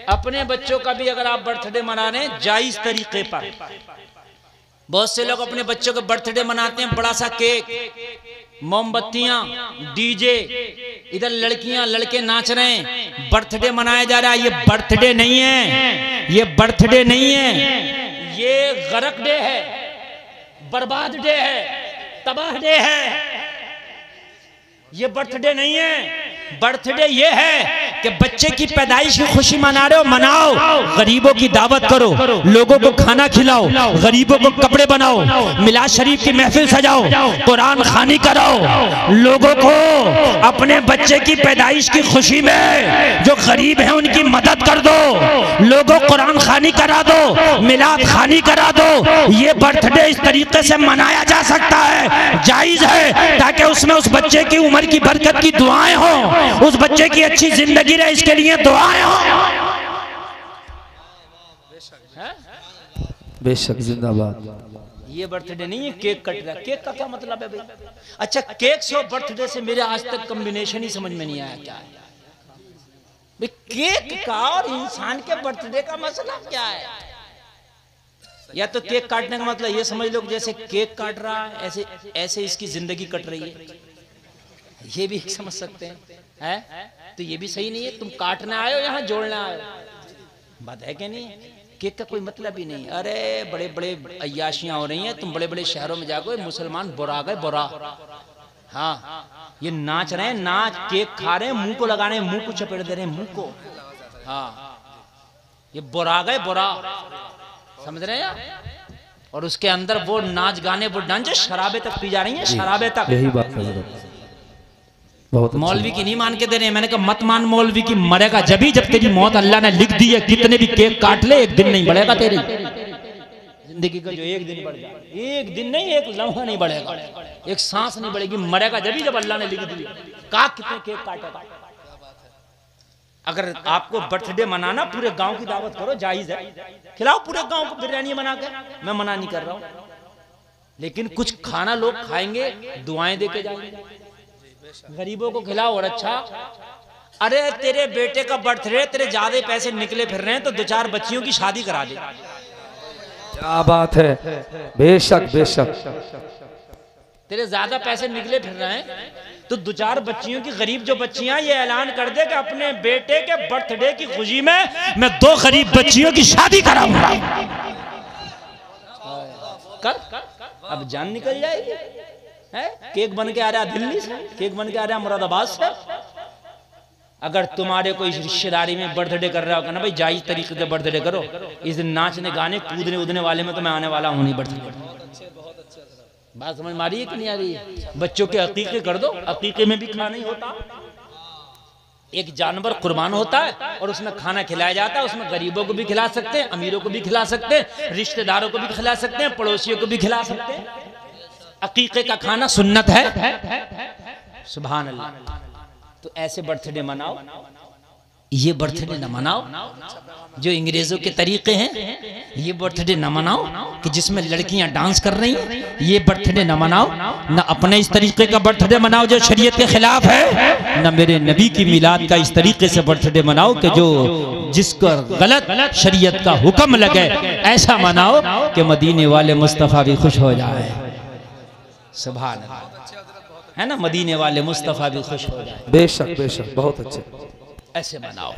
अपने बच्चों का भी अगर आप बर्थडे मना रहे हैं जायज तरीके पर। बहुत से लोग अपने बच्चों का बर्थडे मनाते हैं, बड़ा सा केक, मोमबत्तियां, डीजे, इधर लड़कियां लड़के नाच रहे हैं, बर्थडे मनाया जा रहा है। ये बर्थडे नहीं है, ये बर्थडे नहीं है, ये गरक डे है, बर्बाद डे है, तबाह डे है। ये बर्थडे नहीं है। बर्थडे ये है कि बच्चे की पैदाइश की खुशी मना रहे हो, मनाओ, गरीबों की दावत करो, लोगों को खाना खिलाओ, गरीबों को कपड़े बनाओ, मिलाद शरीफ की महफिल सजाओ, कुरान खानी कराओ, लोगों को अपने बच्चे की पैदाइश की खुशी में जो गरीब हैं उनकी मदद कर दो, लोगों को कुरान खानी करा दो, मिलाद खानी करा दो। ये बर्थडे इस तरीके से मनाया जा सकता है, जायज है, ताकि उसमें उस बच्चे की उम्र की बरकत की दुआएं हो, उस बच्चे की अच्छी जिंदगी रहे, इसके लिए दुआएं हो। बेशक जिंदाबाद। ये बर्थडे नहीं है केक कट रहा। केक का क्या मतलब है भाई? अच्छा केक से और बर्थडे से मेरे आज तक कॉम्बिनेशन ही समझ में नहीं आया क्या है भाई? केक का और इंसान के बर्थडे का मसला क्या है? या तो केक काटने का मतलब ये समझ लो जैसे केक काट रहा है ऐसे ऐसे इसकी जिंदगी कट रही है, ये भी समझ सकते हैं। तो ये भी सही नहीं है। तुम काटने आए हो यहाँ जोड़ना आए हो, बात है कि नहीं? केक का कोई मतलब ही नहीं। अरे बड़े बड़े अय्याशियां हो रही हैं, तुम बड़े बड़े शहरों में जाओगे मुसलमान बुरा गए बुरा। हाँ ये नाच रहे हैं, नाच केक खा रहे हैं, मुंह को लगा रहे हैं, मुंह को चपेट दे रहे हैं मुंह को। हाँ ये बुरा गए बुरा, समझ रहे हैं? और उसके अंदर वो नाच गाने वो डांस शराबे तक पी जा रही हैं, शराबे तक। यही बात है बहुत। मौलवी की नहीं मान के दे रहे हैं। मैंने कहा मत मान मौलवी की, मरेगा जब ही जब तेरी मौत अल्लाह ने लिख दी है। कितने भी केक काट ले एक दिन नहीं बढ़ेगा तेरी जिंदगी का। जो एक दिन बढ़ जाए, एक दिन नहीं एक लम्हा नहीं बढ़ेगा, एक सांस नहीं बढ़ेगी। मरेगा जब ही जब अल्लाह ने लिख दी। कहा कितने केक काटेगा? अगर आपको बर्थडे मनाना पूरे गांव की दावत करो, जायज है, खिलाओ पूरे गांव को बिरयानी बना के, मैं मना नहीं कर रहा हूं। लेकिन कुछ खाना लोग खाएंगे, दुआएं देके जाएंगे, गरीबों को खिलाओ। और अच्छा अरे तेरे बेटे का बर्थडे, तेरे ज्यादा पैसे निकले फिर रहे हैं तो 2-4 बच्चियों की शादी करा दे। क्या बात है, बेशक बेशक। तेरे ज्यादा पैसे निकले फिर रहे हैं तो 2-4 बच्चियों की, गरीब जो बच्चियां, ये ऐलान कर दे कि अपने बेटे के बर्थडे की खुशी में मैं 2 गरीब बच्चियों की शादी कराऊंगा। कर अब जान निकल जाएगी है? केक बन के आ रहा दिल्ली से, केक बन के आ रहा मुरादाबाद से। अगर तुम्हारे कोई रिश्तेदारी में बर्थडे कर रहा होगा ना भाई, जायज तरीके से बर्थडे करो। इस दिन नाचने गाने कूदने उदने वाले में तो मैं आने वाला हूं नहीं बर्थडे। बात समझ मारी है कि नहीं आ रही है? बच्चों के अकीके कर दो, अकीके में भी खाना नहीं होता। एक जानवर कुर्बान होता है और उसमें खाना खिलाया जाता है। उसमें गरीबों को भी खिला सकते हैं, अमीरों को भी खिला सकते हैं, रिश्तेदारों को भी खिला सकते हैं, पड़ोसियों को भी खिला सकते हैं। अकीके का खाना सुन्नत है। सुभान अल्लाह। तो ऐसे बर्थडे मनाओ, ये बर्थडे न मनाओ जो अंग्रेजों के तरीके हैं। ये बर्थडे न मनाओ कि जिसमें लड़कियां डांस कर रही हैं। ये बर्थडे न मनाओ, न अपने इस तरीके का बर्थडे मनाओ जो शरीयत के खिलाफ है, न मेरे नबी की मिलाद का इस तरीके से बर्थडे मनाओ कि जो जिसको गलत शरीयत का हुक्म लगे ऐसा मनाओ कि मदीने वाले मुस्तफ़ा भी खुश हो जाए। सुभान अल्लाह, है ना? मदीने वाले मुस्तफ़ा भी खुश हो जाए। बेशक बेशक, बहुत अच्छे। ऐसे मनाओ।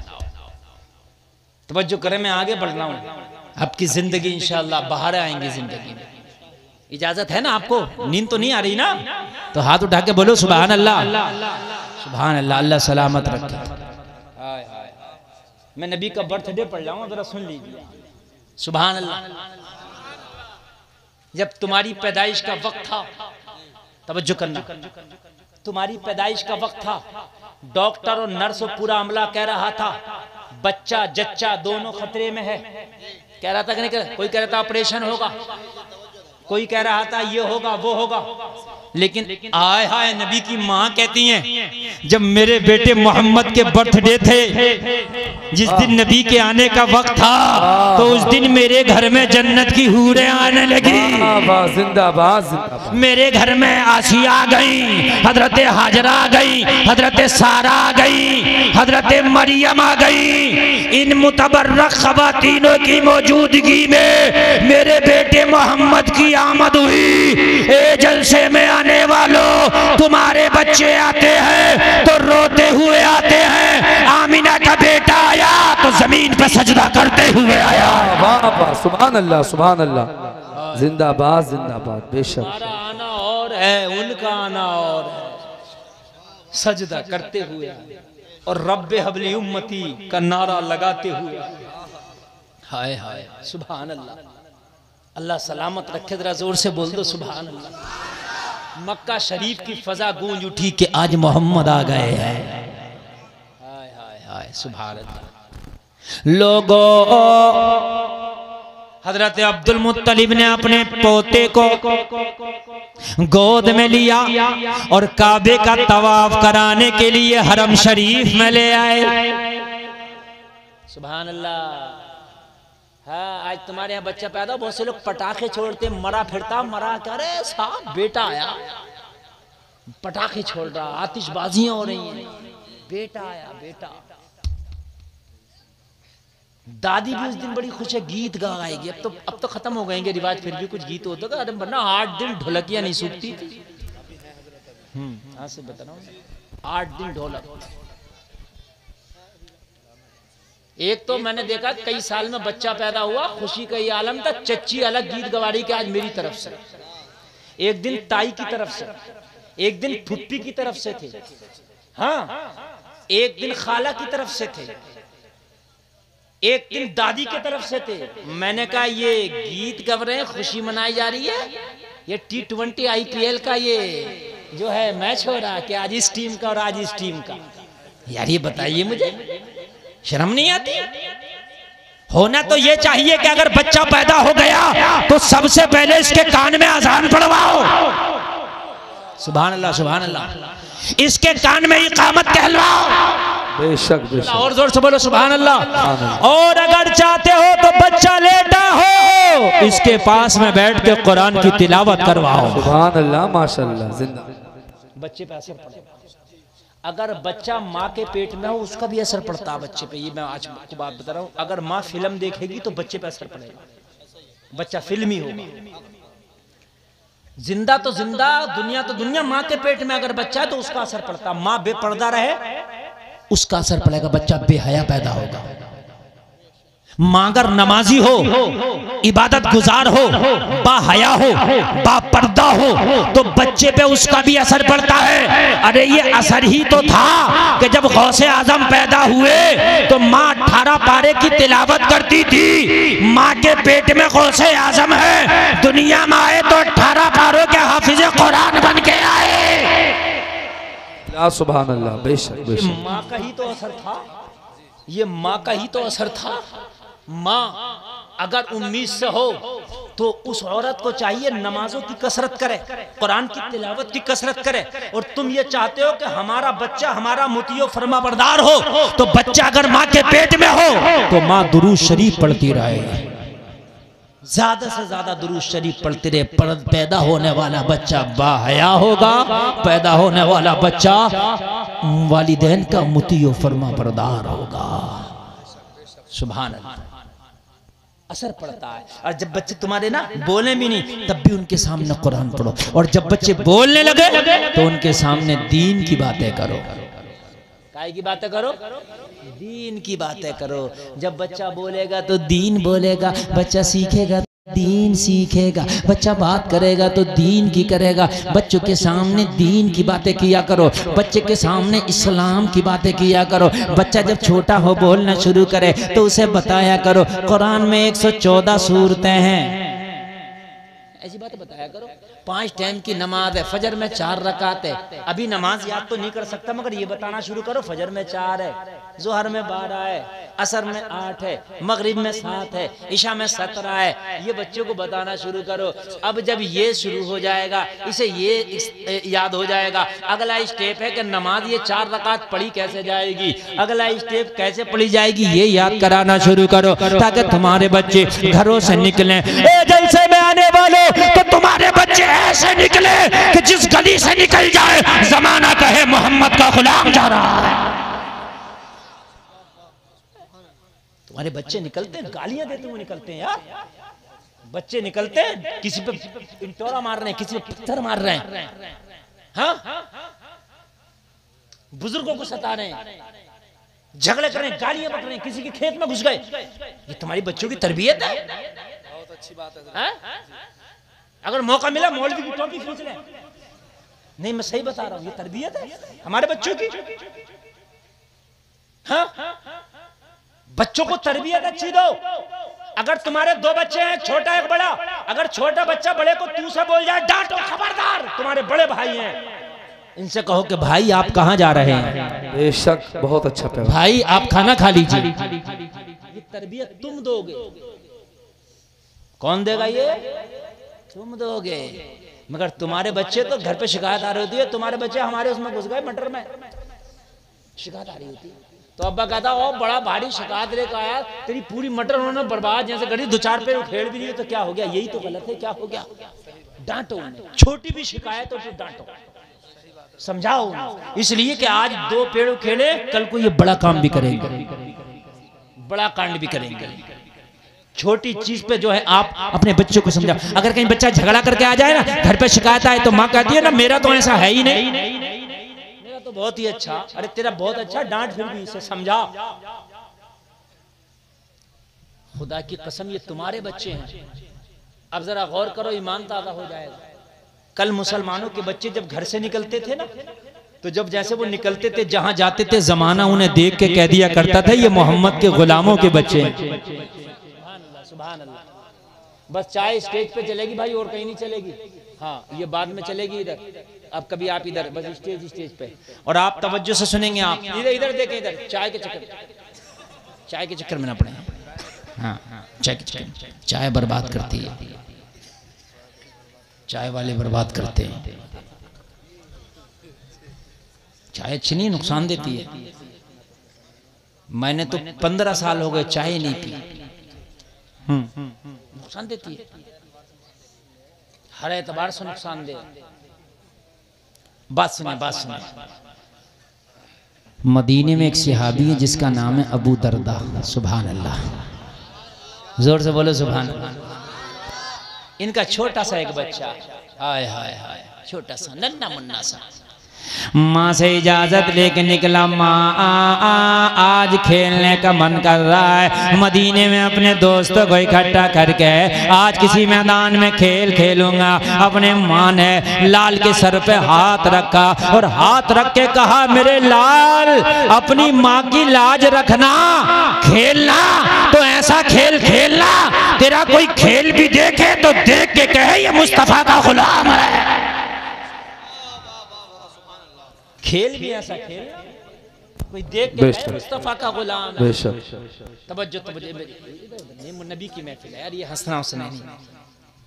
तवज्जो करें, मैं आगे बढ़ रहा हूँ। आपकी जिंदगी इंशाअल्लाह बाहर आएंगी जिंदगी में। इजाजत है ना आपको? नींद तो नहीं आ रही ना? तो हाथ उठा के बोलो सुभान अल्लाह, सुभान अल्लाह। अल्लाह सलामत रखे। मैं नबी का बर्थडे पढ़ रहा हूँ, जरा सुन लीजिए। सुभान अल्लाह। जब तुम्हारी पैदाइश का वक्त था, तवज्जो करना, तुम्हारी पैदाइश का वक्त था, डॉक्टर और नर्स और पूरा अमला कह रहा था बच्चा जच्चा दोनों खतरे में है। कह रहा था कि नहीं? कोई कह रहा था ऑपरेशन होगा, कोई कह रहा था ये होगा वो होगा। लेकिन आय हाय नबी की माँ कहती हैं जब मेरे बेटे मोहम्मद के बर्थडे थे, जिस दिन नबी के आने का वक्त था, तो उस दिन मेरे घर में जन्नत की हूरें आने लगी। जिंदाबाद। मेरे घर में आसिया आ गई, हजरत हाजरा आ गई, हजरत सारा आ गई, हजरत मरियम आ गई। इन मुतबर्रक खवातीनों की मौजूदगी में मेरे बेटे मोहम्मद की आमद हुई। ए जलसे में आने वालों, तुम्हारे बच्चे आते हैं तो रोते हुए आते हैं। आमिना का बेटा आया तो जमीन पर सजदा करते हुए आया। वाह, सुभान अल्लाह, सुभान अल्लाह। जिंदाबाद जिंदाबाद। बेशक हमारा आना और है, उनका आना और है। सजदा करते हुए और रब्बे हबली उम्मती का नारा लगाते हुए। हाय हाय, सुभान अल्लाह। अल्लाह सलामत रखे। जरा जोर से बोल दो सुभान अल्लाह। मक्का शरीफ की फजा गूंज उठी कि आज मोहम्मद आ गए हैं। हाय हाय हाय, सुभान अल्लाह। लोगों, हजरत अब्दुल मुत्तलिब ने अपने पोते को गोद में लिया और काबे का तवाफ कराने के लिए हरम शरीफ में ले आए। सुभान अल्लाह। हाँ, आज तुम्हारे यहाँ बच्चा पैदा, बहुत से लोग पटाखे छोड़ते, मरा फिरता, मरा क्या रे साहब बेटा आया, पटाखे छोड़ रहा, आतिशबाजियां हो रही हैं, बेटा आया बेटा। दादी भी उस दिन बड़ी खुश है, गीत गाएगी। अब तो खत्म हो गएंगे रिवाज, फिर भी कुछ गीत होता था। अरे वरना 8 दिन ढोलकियां नहीं सूखती थी। हाँ से बता रहा हूँ, 8 दिन ढोलक। एक तो मैंने देखा कई साल में बच्चा पैदा हुआ, खुशी का ये आलम था, चच्ची अलग गीत गवा रही कि आज मेरी तरफ से, एक दिन ताई की तरफ से, एक दिन फुप्पी की तरफ से थे, हाँ एक दिन खाला की तरफ से थे, एक दिन दादी की तरफ से थे। मैंने कहा ये गीत गा रहे हैं, खुशी मनाई जा रही है, ये T20 IPL का ये जो है मैच हो रहा है कि आज इस टीम का और आज इस टीम का। यार ये बताइए, मुझे शर्म नहीं आती? होना तो ये चाहिए कि अगर बच्चा पैदा हो गया तो सबसे पहले इसके कान में अजान पढ़वाओ। सुभान अल्लाह सुभान अल्लाह। इसके कान में इकामत कहलवाओ। बेशक बेशक, और जोर से बोलो सुभान अल्लाह। और अगर चाहते हो तो बच्चा लेटा हो, इसके पास में बैठ के कुरान की तिलावत करवाओ। सुभान अल्लाह माशाअल्लाह। जिंदा बच्चे पे असर पड़ेगा। अगर बच्चा माँ के पेट में हो उसका भी असर पड़ता है बच्चे पे। ये मैं आज आपको बात बता रहा हूँ, अगर माँ फिल्म देखेगी तो बच्चे पे असर पड़ेगा, बच्चा फिल्मी होगा। जिंदा तो जिंदा, दुनिया तो दुनिया, माँ के पेट में अगर बच्चा है तो उसका असर पड़ता। माँ बेपर्दा रहे उसका असर पड़ेगा, बच्चा बेहया पैदा होगा। माँ अगर नमाजी हो, इबादत गुजार हो, बाहया हो, बापर्दा हो, तो बच्चे पे उसका भी असर पड़ता है। अरे ये असर ही तो था कि जब गौसे आजम पैदा हुए तो माँ 18 पारे की तिलावत करती थी। माँ के पेट में गौसे आजम है, दुनिया में आए तो 18 पारों के हाफिज कुरान बन के आए। सुभान अल्लाह। बेशक बेशक, माँ का ही तो असर था, ये माँ का ही तो असर था। माँ अगर उम्मीद से हो तो उस औरत को चाहिए नमाजों की कसरत करे, कुरान की तिलावत की कसरत करे। और तुम ये चाहते हो कि हमारा बच्चा हमारा मुतियो फरमाबरदार हो, तो बच्चा अगर माँ के पेट में हो तो माँ दुरूद शरीफ पढ़ती रहे, ज्यादा से ज्यादा दुरूद शरीफ पढ़ते रहे। पैदा होने वाला बच्चा बाहया होगा, पैदा होने वाला बच्चा वालिदैन का मुतियो फरमाबरदार होगा। सुभान अल्लाह। असर पड़ता है। और जब बच्चे तुम्हारे ना बोले भी नहीं तब भी उनके सामने कुरान पढ़ो, और जब बच्चे बोलने लगे तो उनके सामने दीन की बातें करो। काय की बातें करो? दीन की बातें करो। जब बच्चा बोलेगा तो दीन बोलेगा, बच्चा सीखेगा दीन सीखेगा, बच्चा बात करेगा तो दीन की करेगा। बच्चों के सामने दीन की बातें किया करो, बच्चे के सामने इस्लाम की बातें किया करो। बच्चा जब छोटा हो बोलना शुरू करे तो उसे बताया करो कुरान में 114 सूरतें हैं, ऐसी बातें बताया करो। 5 टाइम की नमाज है, फजर में 4 रकात है। अभी नमाज याद तो नहीं कर सकता मगर ये बताना शुरू करो फजर में 4 है, जोहर में 12 है, असर में 8 है, मगरिब में 7 है, इशा में 17 है। ये बच्चों को बताना शुरू करो। अब जब ये शुरू हो जाएगा, इसे ये याद हो जाएगा। अगला स्टेप है कि नमाज ये 4 रकात पढ़ी कैसे जाएगी, अगला स्टेप कैसे पढ़ी जाएगी ये याद कराना शुरू करो, ताकि तुम्हारे बच्चे घरों से निकलें। जलसे में आने वालों तो तुम्हारे बच्चे ऐसे निकले कि जिस गली से निकल जाए जमाना कहे मोहम्मद का गुलाम जा रहा है। तुम्हारे बच्चे निकलते हैं गालियां देते हुए निकलते हैं यार। बच्चे निकलते हैं किसी पे इंटोरा मार रहे हैं, किसी पे पत्थर मार रहे हैं, हाँ बुजुर्गों को सता रहे हैं, झगड़े कर रहे हैं, गालियां बक रहे हैं, किसी के खेत में घुस गए। ये तुम्हारी बच्चों की तरबियत है? बहुत अच्छी बात है। अगर मौका मिला मौलवी की टोपी खींच ले। नहीं मैं सही बता रहा हूं, ये तरबियत है हमारे बच्चों की। हाँ बच्चों को तरबियत अच्छी दो। अगर तुम्हारे 2 बच्चे हैं, छोटा एक बड़ा, अगर छोटा बच्चा बड़े को तू से बोल जाए डांटो, खबरदार तुम्हारे बड़े भाई हैं, इनसे कहो कि भाई आप कहां जा रहे हैं। बेशक बहुत अच्छा पैगाम। भाई आप खाना खा लीजिए। ये तरबियत तुम दोगे, कौन देगा? ये तुम दोगे। मगर तुम्हारे बच्चे तो घर पे शिकायत आ रही होती है, तुम्हारे बच्चे हमारे उसमें घुस गए मटर में, शिकायत आ रही होती है। तो अब्बा कहता ओ बड़ा भारी शिकायत लेकर आया, तेरी पूरी मटर उन्होंने बर्बाद, जैसे गरीब दो चार पे उखेड़ भी नहीं है तो क्या हो गया, यही तो गलत है, क्या हो गया, डांटो, छोटी भी शिकायत हो तो डांटो, समझाओ। इसलिए कि आज दो पेड़ उखेड़े, कल को ये बड़ा काम भी करेंगे, बड़ा कांड भी करेंगे। छोटी चीज पे जो है आप अपने बच्चों को समझाओ। अगर कहीं बच्चा झगड़ा करके आ जाए ना, घर पे शिकायत आए, तो माँ कहती है ना मेरा तो ऐसा है ही नहीं, मेरा तो बहुत ही अच्छा, अरे तेरा बहुत अच्छा, डांट फिर भी इसे समझा। खुदा की कसम ये तुम्हारे बच्चे हैं। अब जरा गौर करो, ईमान ताज़ा हो जाएगा। कल मुसलमानों के बच्चे जब घर से निकलते थे ना, तो जब जैसे वो निकलते थे, जहां जाते थे, जमाना उन्हें देख के कह दिया करता था ये मोहम्मद के गुलामों के बच्चे हैं। सुभान अल्लाह। बस चाय स्टेज पे चलेगी भाई, और कहीं नहीं चलेगी। हाँ, ये बाद में चलेगी इधर, अब कभी आप इधर, बस स्टेज पे। और आप तवज्जो से सुनेंगे, आप इधर देखें, इधर चाय के चक्कर में ना पड़े। हाँ, चाय के चक्कर, चाय बर्बाद करती है, चाय वाले बर्बाद करते हैं। चाय अच्छी नहीं, नुकसान देती है। मैंने तो 15 साल हो गए चाय नहीं पी, नुकसान देती है, हर एतबार से नुकसान दे। बात सुने। मदीने में एक सहाबी है जिसका नाम है अबू दरदा। सुभान अल्लाह, जोर से बोलो सुभान अल्लाह। इनका छोटा सा एक बच्चा, हाय हाय हाय, छोटा सा नन्ना मुन्ना सा, माँ से इजाजत लेके निकला, माँ आज खेलने का मन कर रहा है, मदीने में अपने दोस्तों को इकट्ठा करके आज किसी मैदान में खेल खेलूंगा। अपने माँ ने लाल के सर पे हाथ रखा और हाथ रख के कहा, मेरे लाल अपनी माँ की लाज रखना, खेलना तो ऐसा खेल खेलना, तेरा कोई खेल भी देखे तो देख के कहे ये मुस्तफा का गुलाम है। खेल भी ऐसा खेल कोई देख के मुस्तफा का गुलाम है। तवज्जो नबी की महफिल है यार, ये हंसना नहीं।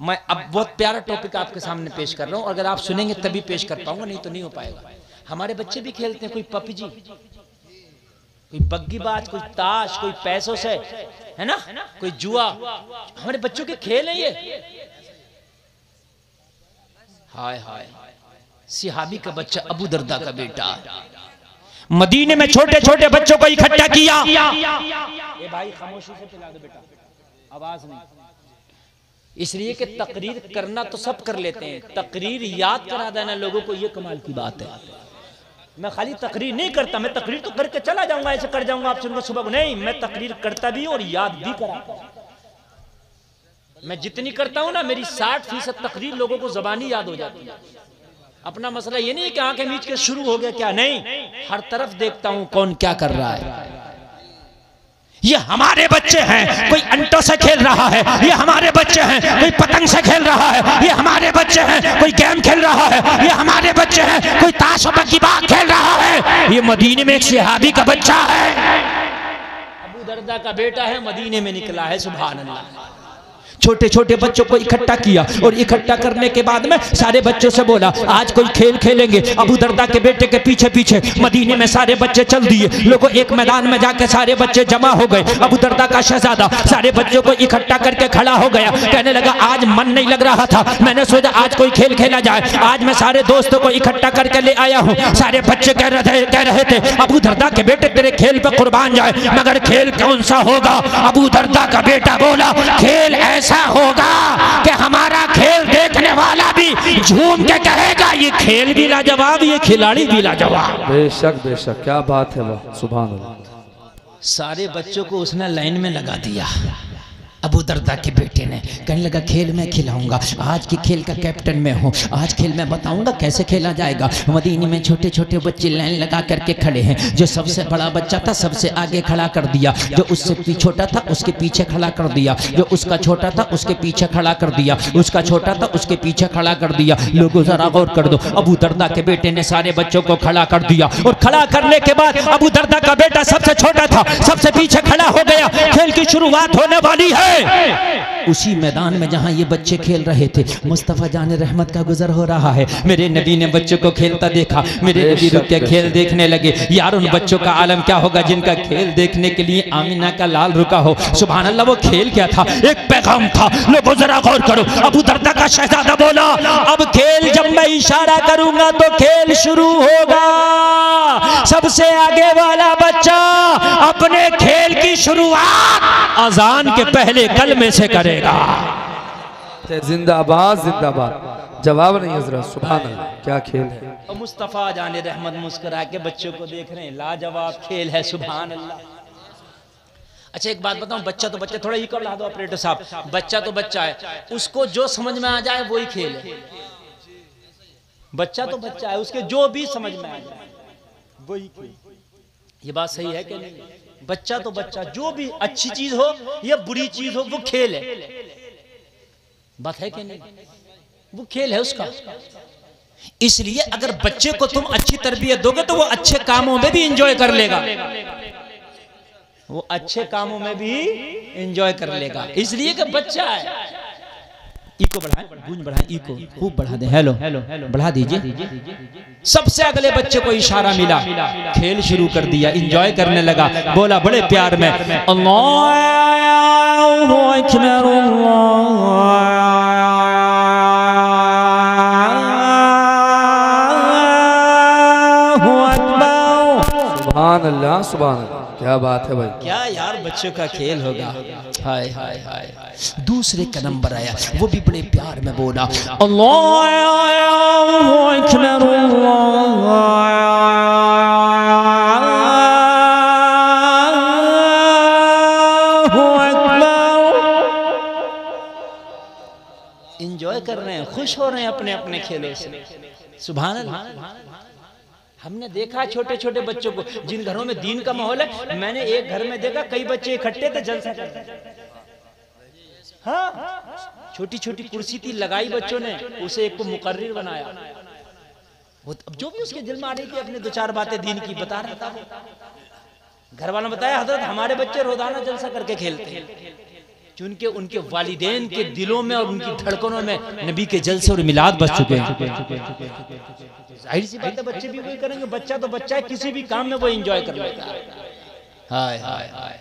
मैं अब बहुत प्यारा टॉपिक आपके सामने पेश कर रहा हूँ, अगर आप सुनेंगे तभी पेश कर पाऊंगा, नहीं तो नहीं हो पाएगा। हमारे बच्चे भी खेलते हैं, कोई पबजी, कोई बग्गीबाज, कोई ताश, कोई पैसों से, है ना, कोई जुआ, हमारे बच्चों के खेल है ये। हाय हाय, सिहाबी का बच्चा, अबू दरदा का बेटा, मदीने में छोटे छोटे बच्चों को इकट्ठा किया। ये भाई खामोशी से पिला दो बेटा, आवाज नहीं। इसलिए कि तकरीर करना तो सब कर लेते हैं, तकरीर याद करा देना लोगों को, ये कमाल की बात है। मैं खाली तकरीर नहीं करता, मैं तकरीर तो करके चला जाऊंगा, ऐसे कर जाऊंगा आप सुनकर सुबह को, नहीं, मैं तकरीर करता भी और याद भी कराता हूं। मैं जितनी करता हूं ना, मेरी 60% तकरीर लोगों को जबानी याद हो जाती है। अपना मसला ये नहीं है कि आंखें मीच के शुरू हो गया, क्या नहीं, हर तरफ देखता हूं कौन क्या कर रहा है। ये हमारे बच्चे हैं, कोई अंटों से खेल रहा है, ये हमारे बच्चे हैं, कोई पतंग से खेल रहा है, ये हमारे बच्चे हैं, कोई गेम खेल रहा है, ये हमारे बच्चे हैं, कोई ताश और बग्गीबाज खेल रहा है। ये मदीने में एक सहाबी का बच्चा है, अबू दरदा का बेटा है, मदीने में निकला है। सुभान अल्लाह। छोटे छोटे बच्चों को इकट्ठा किया और इकट्ठा करने के बाद में सारे बच्चों से बोला आज कोई खेल खेलेंगे। अबू दरदा के बेटे के पीछे पीछे मदीने में सारे बच्चे चल दिए। लोगों एक मैदान में जाके सारे बच्चे जमा हो गए। अबू दरदा का शहजादा सारे बच्चों को इकट्ठा करके खड़ा हो गया, कहने लगा आज मन नहीं लग रहा था, मैंने सोचा आज कोई खेल खेला जाए, आज मैं सारे दोस्तों को इकट्ठा करके ले आया हूँ। सारे बच्चे कह रहे थे अबू दरदा के बेटे तेरे खेल पे कुर्बान जाए, मगर खेल कौन सा होगा? अबू दरदा का बेटा बोला खेल ऐसा होगा कि हमारा खेल देखने वाला भी झूम के कहेगा ये खेल भी लाजवाब, ये खिलाड़ी भी लाजवाब। बेशक बेशक, क्या बात है वाह, सुभान अल्लाह। सारे बच्चों को उसने लाइन में लगा दिया। अबू दरदा के बेटे ने कहने लगा खेल मैं खिलाऊंगा, आज की खेल का कैप्टन मैं हूँ, आज खेल मैं बताऊंगा कैसे खेला जाएगा। मदीने में छोटे छोटे बच्चे लाइन लगा करके खड़े हैं। जो सबसे बड़ा बच्चा था सबसे आगे खड़ा कर दिया, जो उससे छोटा था उसके पीछे खड़ा कर दिया, जो उसका छोटा था उसके पीछे खड़ा कर दिया, उसका छोटा था उसके पीछे खड़ा कर दिया। लोगों जरा गौर कर दो, अबू दरदा के बेटे ने सारे बच्चों को खड़ा कर दिया और खड़ा करने के बाद अबू दरदा का बेटा सबसे छोटा था, सबसे पीछे खड़ा हो गया। खेल की शुरुआत होने वाली है। है। उसी मैदान में जहां ये बच्चे खेल रहे थे, मुस्तफ़ा जान रहमत का गुजर हो रहा है। मेरे नबी ने बच्चों को खेलता देखा, मेरे नबी रुक के खेल देखने लगे। यार उन बच्चों का आलम क्या होगा जिनका खेल देखने के लिए आमिना का लाल रुका हो। सुभान अल्लाह, वो खेल क्या था? एक पैगाम था। लोगों जरा गौर करो, अबू दरदा का शहजादा बोला, अब खेल जब मैं इशारा करूंगा तो खेल शुरू होगा। सबसे आगे वाला बच्चा अपने खेल की शुरुआत अजान के पहले कलमे से करेगा। जिंदाबाद जिंदाबाद। जवाब नहीं हजरत, सुभान अल्लाह, क्या खेल है। और मुस्तफ़ा जाने रहमत मुस्कुरा के बच्चों को देख रहे हैं, लाजवाब खेल है, सुभान अल्लाह। अच्छा एक बात बताऊं, बच्चा तो बच्चा, थोड़ा इको बढ़ा दो ऑपरेटर साहब, बच्चा तो बच्चा है, उसको जो समझ में आ जाए वही खेल है। बच्चा तो बच्चा है, उसके जो भी समझ में आ जाए वही खेल। ये बात सही है कि नहीं? बच्चा तो बच्चा, जो भी अच्छी चीज हो या बुरी चीज हो वो खेल है। बात है कि नहीं? वो खेल है उसका। इसलिए अगर बच्चे को तुम अच्छी तरबियत दोगे तो वो अच्छे कामों में भी एंजॉय कर लेगा, वो अच्छे कामों में भी एंजॉय कर लेगा। इसलिए कि बच्चा है। इको बढ़ाएं, गूंज बढ़ाएं, इको खूब बढ़ा दें। हेलो हेलो बढ़ा दीजिए। सबसे अगले बच्चे को इशारा मिला, खेल शुरू कर दिया, एंजॉय करने लगा। बोला बड़े प्यार में, अल्लाहु अकबर, सुभान अल्लाह सुभान अल्लाह। क्या बात है भाई, क्या यार बच्चों का खेल होगा। हाय हाय हाय। दूसरे का नंबर आया, वो भी बड़े प्यार में बोला, अल्लाहु अकबर, एंजॉय कर रहे हैं, खुश हो रहे हैं अपने अपने खेलों से। सुभान अल्लाह। हमने देखा छोटे छोटे बच्चों को, जिन घरों में दीन का माहौल है, मैंने एक घर में देखा कई बच्चे इकट्ठे थे, जलसा करते। हाँ, छोटी छोटी कुर्सी थी लगाई बच्चों ने, उसे एक को मुकर्रिर बनाया। वो जो भी उसके दिल में आ रही थी, अपने दो चार बातें दीन की बता रहा था। घर वालों ने बताया, हजरत हमारे बच्चे रोजाना जलसा करके खेलते हैं। उनके उनके वालिदैन के दिलों में और उनकी धड़कनों में नबी के जलसे और मिलाद बच चुके हैं। जाहिर सी बात है बच्चे भी वही करेंगे। बच्चा तो बच्चा है, किसी भी काम में वो एंजॉय कर लेता है। हाय हाय हाय।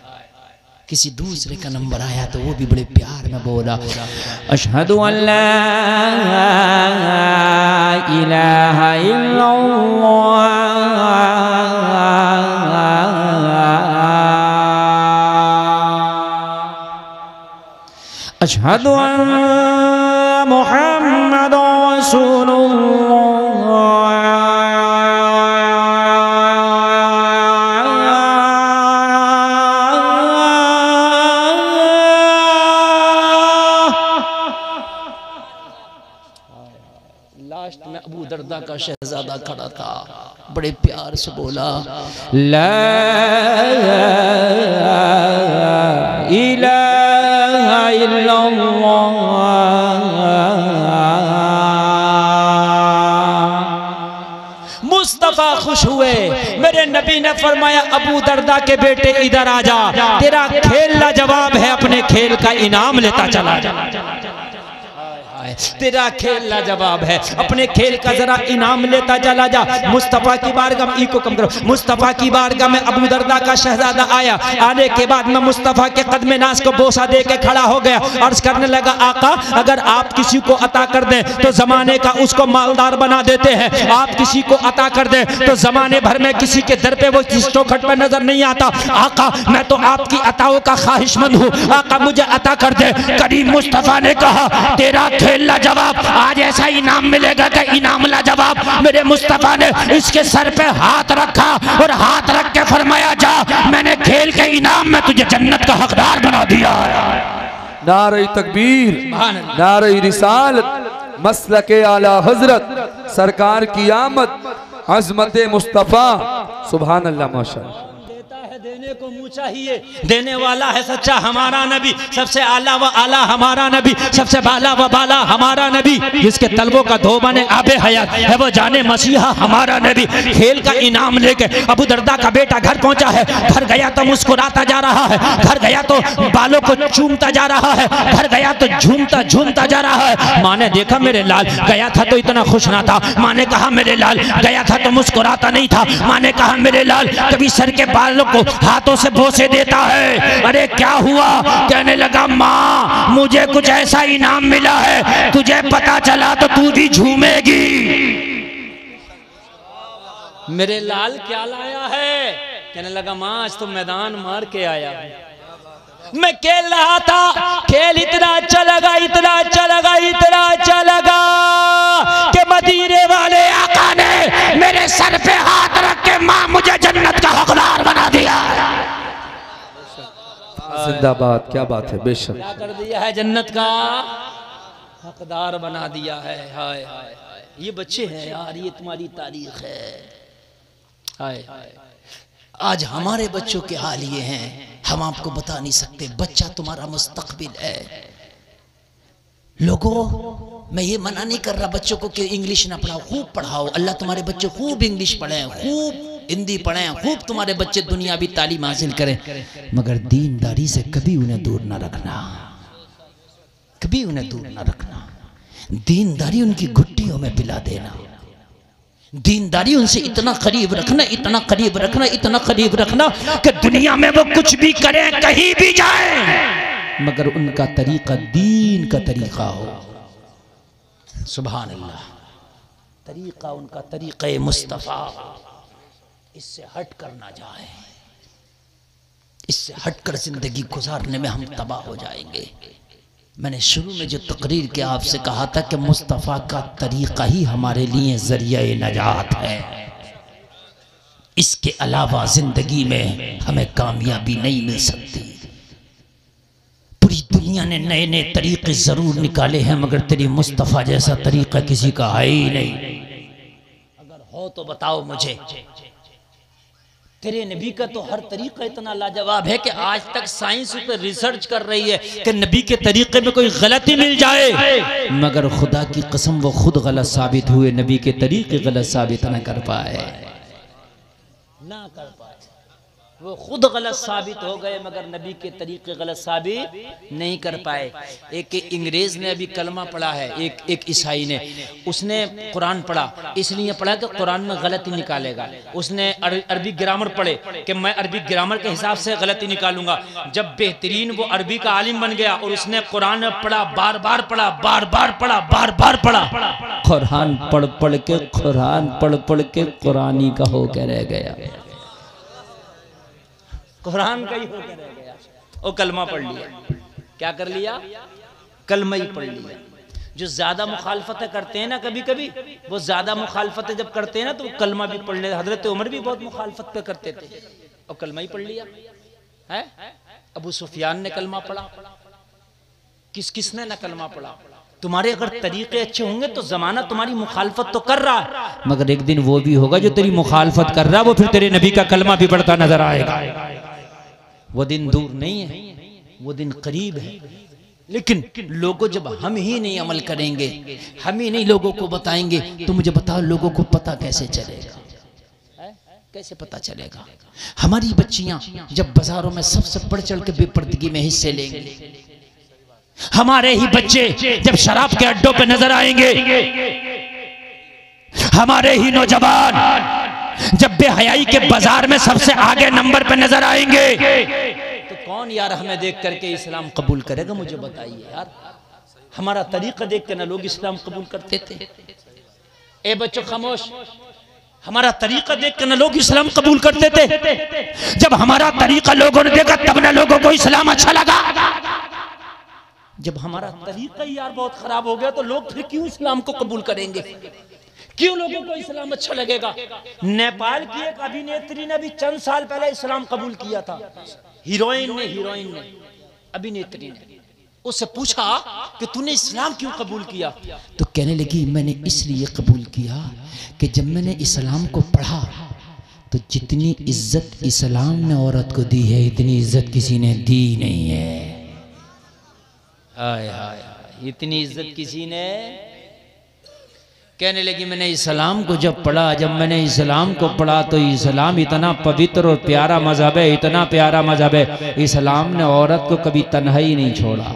किसी दूसरे का नंबर आया तो वो भी बड़े प्यार में बोला, अशहदु अल्ला इलाहा इल्लल्लाह, अशहदु अन्ना मुहम्मदुर रसूलुल्लाह। लास्ट में अबू दरदा का शहजादा खड़ा था, बड़े प्यार से बोला, ला इलाहा इल्लल्लाह। मुस्तफा खुश हुए। मेरे नबी ने फरमाया, अबू दरदा के बेटे इधर आ जा, तेरा खेल लाजवाब है, अपने खेल का इनाम लेता चला जा। तेरा खेल लाजवाब है, अपने खेल का जरा इनाम लेता चला जा। मुस्तफा की बारगाह में, इको कम करो, मुस्तफा की बारगाह में अबू दरदा का शहजादा आया। आने के बाद में मुस्तफा के कदमे नाज को बोसा दे के खड़ा हो गया। अर्ज करने लगा, आका अगर आप किसी को अता कर दें तो जमाने का उसको मालदार बना देते हैं, आप किसी को अता कर दें तो जमाने भर में किसी के दर पे वो चौखट पर नजर नहीं आता। आका मैं तो आपकी अताओं का ख्वाहिशमंद हूँ, आका मुझे अता कर दे। करीम मुस्तफा ने कहा, तेरा खेल लाजवाब, आज ऐसा इनाम मिलेगा कि इनाम लाजवाब। मेरे मुस्तफा ने इसके सर पे हाथ रखा और हाथ रख के फरमाया, जा मैंने खेल के इनाम में तुझे जन्नत का हकदार बना दिया है। नारे तकबीर, नारे रिसालत, मसलके आला हजरत, सरकार की आमद, अजमत मुस्तफा। सुभान अल्लाह, माशाअल्लाह। देता है देने देने को मुंह चाहिए, देने वाला है सच्चा हमारा नबी, सबसे आला व आला हमारा नबी, सबसे बाला व बाला हमारा नबी, जिसके तलबों का धोबन आबे हयात है वो जाने मसीहा हमारा नबी। खेल का इनाम लेके अबू दरदा का बेटा घर पहुंचा है, घर गया तो मुस्कुराता जा रहा है, घर गया तो बालों को चूमता जा रहा है, घर गया तो झूमता झूमता जा रहा है। माँ ने देखा मेरे लाल गया था तो इतना खुश ना था, माँ ने कहा मेरे लाल गया था तो मुस्कुराता नहीं था, माँ ने कहा मेरे लाल कभी सर के बालों को हाथों से बोसे देता है। अरे क्या हुआ? कहने लगा माँ मुझे कुछ ऐसा इनाम मिला है, तुझे पता चला तो तू भी झूमेगी। मेरे लाल क्या लाया है? कहने लगा माँ आज तो मैदान मार के आया, मैं खेल रहा था, खेल इतना अच्छा लगा, इतना अच्छा लगा, इतना अच्छा लगा कि मदीने वाले आका ने मेरे सर पे हाथ रख के माँ मुझे जन्नत का हकदार बना दिया। जिंदाबाद, क्या बात है, बेशक क्या कर दिया है, जन्नत का हकदार बना दिया है। हाय हाय हाय, ये बच्चे हैं यार, ये तुम्हारी तारीख है। हाय हाय, आज हमारे बच्चों के हाल ये हैं, हम आपको बता नहीं सकते। बच्चा तुम्हारा मुस्तकबिल है। लोगों, मैं ये मना नहीं कर रहा बच्चों को कि इंग्लिश ना पढ़ाओ, खूब पढ़ाओ, अल्लाह तुम्हारे बच्चे खूब इंग्लिश पढ़ें, खूब हिंदी पढ़ें, खूब तुम्हारे बच्चे दुनियावी तालीम हासिल करें, मगर दीनदारी से कभी उन्हें दूर ना रखना, कभी उन्हें दूर ना रखना। दीनदारी उनकी घुट्टियों में पिला देना, दीनदारी उनसे इतना करीब रखना, इतना करीब रखना, इतना करीब रखना कि दुनिया में वो कुछ भी करें, कहीं भी जाए, मगर उनका तरीका दीन का तरीका हो। सुभान अल्लाह, तरीका उनका तरीका मुस्तफा, इससे हट कर ना जाए, इससे हटकर जिंदगी गुजारने में हम तबाह हो जाएंगे। मैंने शुरू में जो तकरीर किया आपसे कहा था कि मुस्तफ़ा का तरीक़ा ही हमारे लिए ज़रिया नजात है, इसके अलावा ज़िंदगी में हमें कामयाबी नहीं मिल सकती। पूरी दुनिया ने नए नए तरीक़े ज़रूर निकाले हैं, मगर तेरी मुस्तफ़ा जैसा तरीक़ा किसी का है ही नहीं। अगर हो तो बताओ मुझे। तेरे नबी का तो हर तरीका इतना लाजवाब है कि आज तक साइंस पर रिसर्च कर रही है कि नबी के तरीके में कोई गलती मिल जाए, मगर खुदा की कसम वो खुद गलत साबित हुए, नबी के तरीके गलत साबित न कर पाए, ना कर पाए। वो खुद गलत साबित हो गए, मगर नबी के तरीके गलत साबित नहीं कर पाए। एक अंग्रेज ने अभी कलमा पढ़ा है, एक ईसाई ने, उसने कुरान पढ़ा, इसलिए पढ़ा कि कुरान में गलती निकालेगा। उसने अरबी ग्रामर पढ़े कि मैं अरबी ग्रामर के हिसाब से गलती निकालूंगा। जब बेहतरीन वो अरबी का आलिम बन गया और उसने कुरान पढ़ा, बार बार पढ़ा, बार बार पढ़ा, बार बार पढ़ा, कुरान पढ़ पढ़ के, कुरान पढ़ पढ़ के कुरानी का होकर रह गया, कुरान का ही होकर रह गया। और कलमा पढ़ लिया, क्या कर लिया? कलमा ही पढ़ लिया। जो ज्यादा मुखालफतें करते हैं ना, कभी कभी वो ज्यादा मुखालफतें जब करते हैं ना तो वो कलमा भी पढ़ ले। हजरत उमर भी बहुत मुखालफत पे करते थे और कलमा ही पढ़ लिया है। अबू सुफियान ने कलमा पढ़ा, किसने ना कलमा पढ़ा। तुम्हारे अगर तरीके अच्छे होंगे तो जमाना तुम्हारी मुखालफत तो कर रहा है, मगर एक दिन वो भी होगा जो तेरी मुखालफत कर रहा है, वो फिर तेरे नबी का कलमा भी पढ़ता नजर आएगा। वो दिन दूर नहीं है, वो दिन करीब है। लेकिन लोगों, जब हम ही नहीं अमल करेंगे, हम ही नहीं लोगों को बताएंगे, तो मुझे बताओ लोगों को पता कैसे चलेगा? कैसे पता चलेगा? हमारी बच्चियां जब बाजारों में सबसे बढ़ चढ़ के बेपर्दगी में हिस्से लेंगे, हमारे ही बच्चे जब शराब के अड्डों पे नजर आएंगे, हमारे ही नौजवान जब बेहयाई के बाजार में सबसे आगे नंबर पे नजर आएंगे, तो कौन यार हमें देख करके इस्लाम कबूल करेगा? मुझे बताइए यार। हमारा तरीका देख कर ना लोग इस्लाम कबूल करते थे। ए बच्चों खामोश, हमारा तरीका देख कर ना लोग इस्लाम कबूल करते थे। जब हमारा तरीका लोगों ने देखा तब ना लोगों को इस्लाम अच्छा लगा। जब हमारा तरीका ही यार बहुत खराब हो गया तो लोग फिर क्यों इस्लाम को कबूल करेंगे? क्यों लोगों को इस्लाम अच्छा लगेगा? नेपाल की एक अभिनेत्री ने भी चंद साल पहले इस्लाम कबूल किया था। हीरोइन ने अभिनेत्री ने उससे पूछा कि तूने इस्लाम क्यों कबूल किया? तो कहने लगी मैंने इसलिए कबूल किया कि जब मैंने इस्लाम को पढ़ा तो जितनी इज्जत इस्लाम ने औरत को दी है इतनी इज्जत किसी ने दी नहीं है। हाय हाय, इतनी इज्जत किसी ने। कहने लगी मैंने इस्लाम को जब पढ़ा, जब मैंने इस्लाम को पढ़ा तो इस्लाम इतना पवित्र और प्यारा मजहब है, इतना प्यारा मजहब है, इस्लाम ने औरत को कभी तन्हाई नहीं छोड़ा।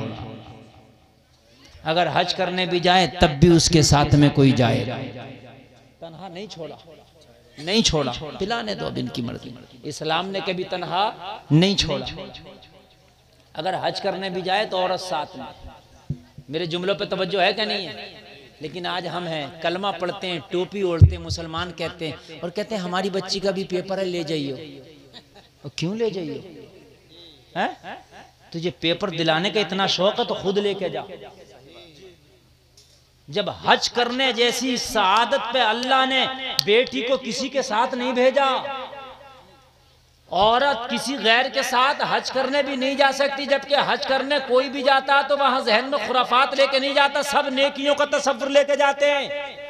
अगर हज करने भी जाए तब भी उसके साथ में कोई जाएगा, तन्हा नहीं छोड़ा, नहीं छोड़ा। पिलाने दो अब इनकी मर्जी, इस्लाम ने कभी तन्हा नहीं छोड़ा। अगर हज करने भी जाए तो औरत साथ में। मेरे जुमलों पे तवज्जो है क्या नहीं है? लेकिन आज हम हैं, कलमा पढ़ते हैं, टोपी ओढ़ते हैं, मुसलमान कहते हैं और कहते हैं हमारी बच्ची का भी पेपर है, ले जाइयो। और क्यों ले जाइयो? हैं? तुझे पेपर दिलाने का इतना शौक है तो खुद लेके जा। जब हज करने जैसी सआदत पे अल्लाह ने बेटी को किसी के साथ नहीं भेजा, औरत किसी गैर के साथ हज करने भी नहीं जा सकती। जबकि हज करने कोई भी जाता तो वहां जहन में खुराफात लेके नहीं जाता, सब नेकियों का तसव्वुर लेके जाते हैं।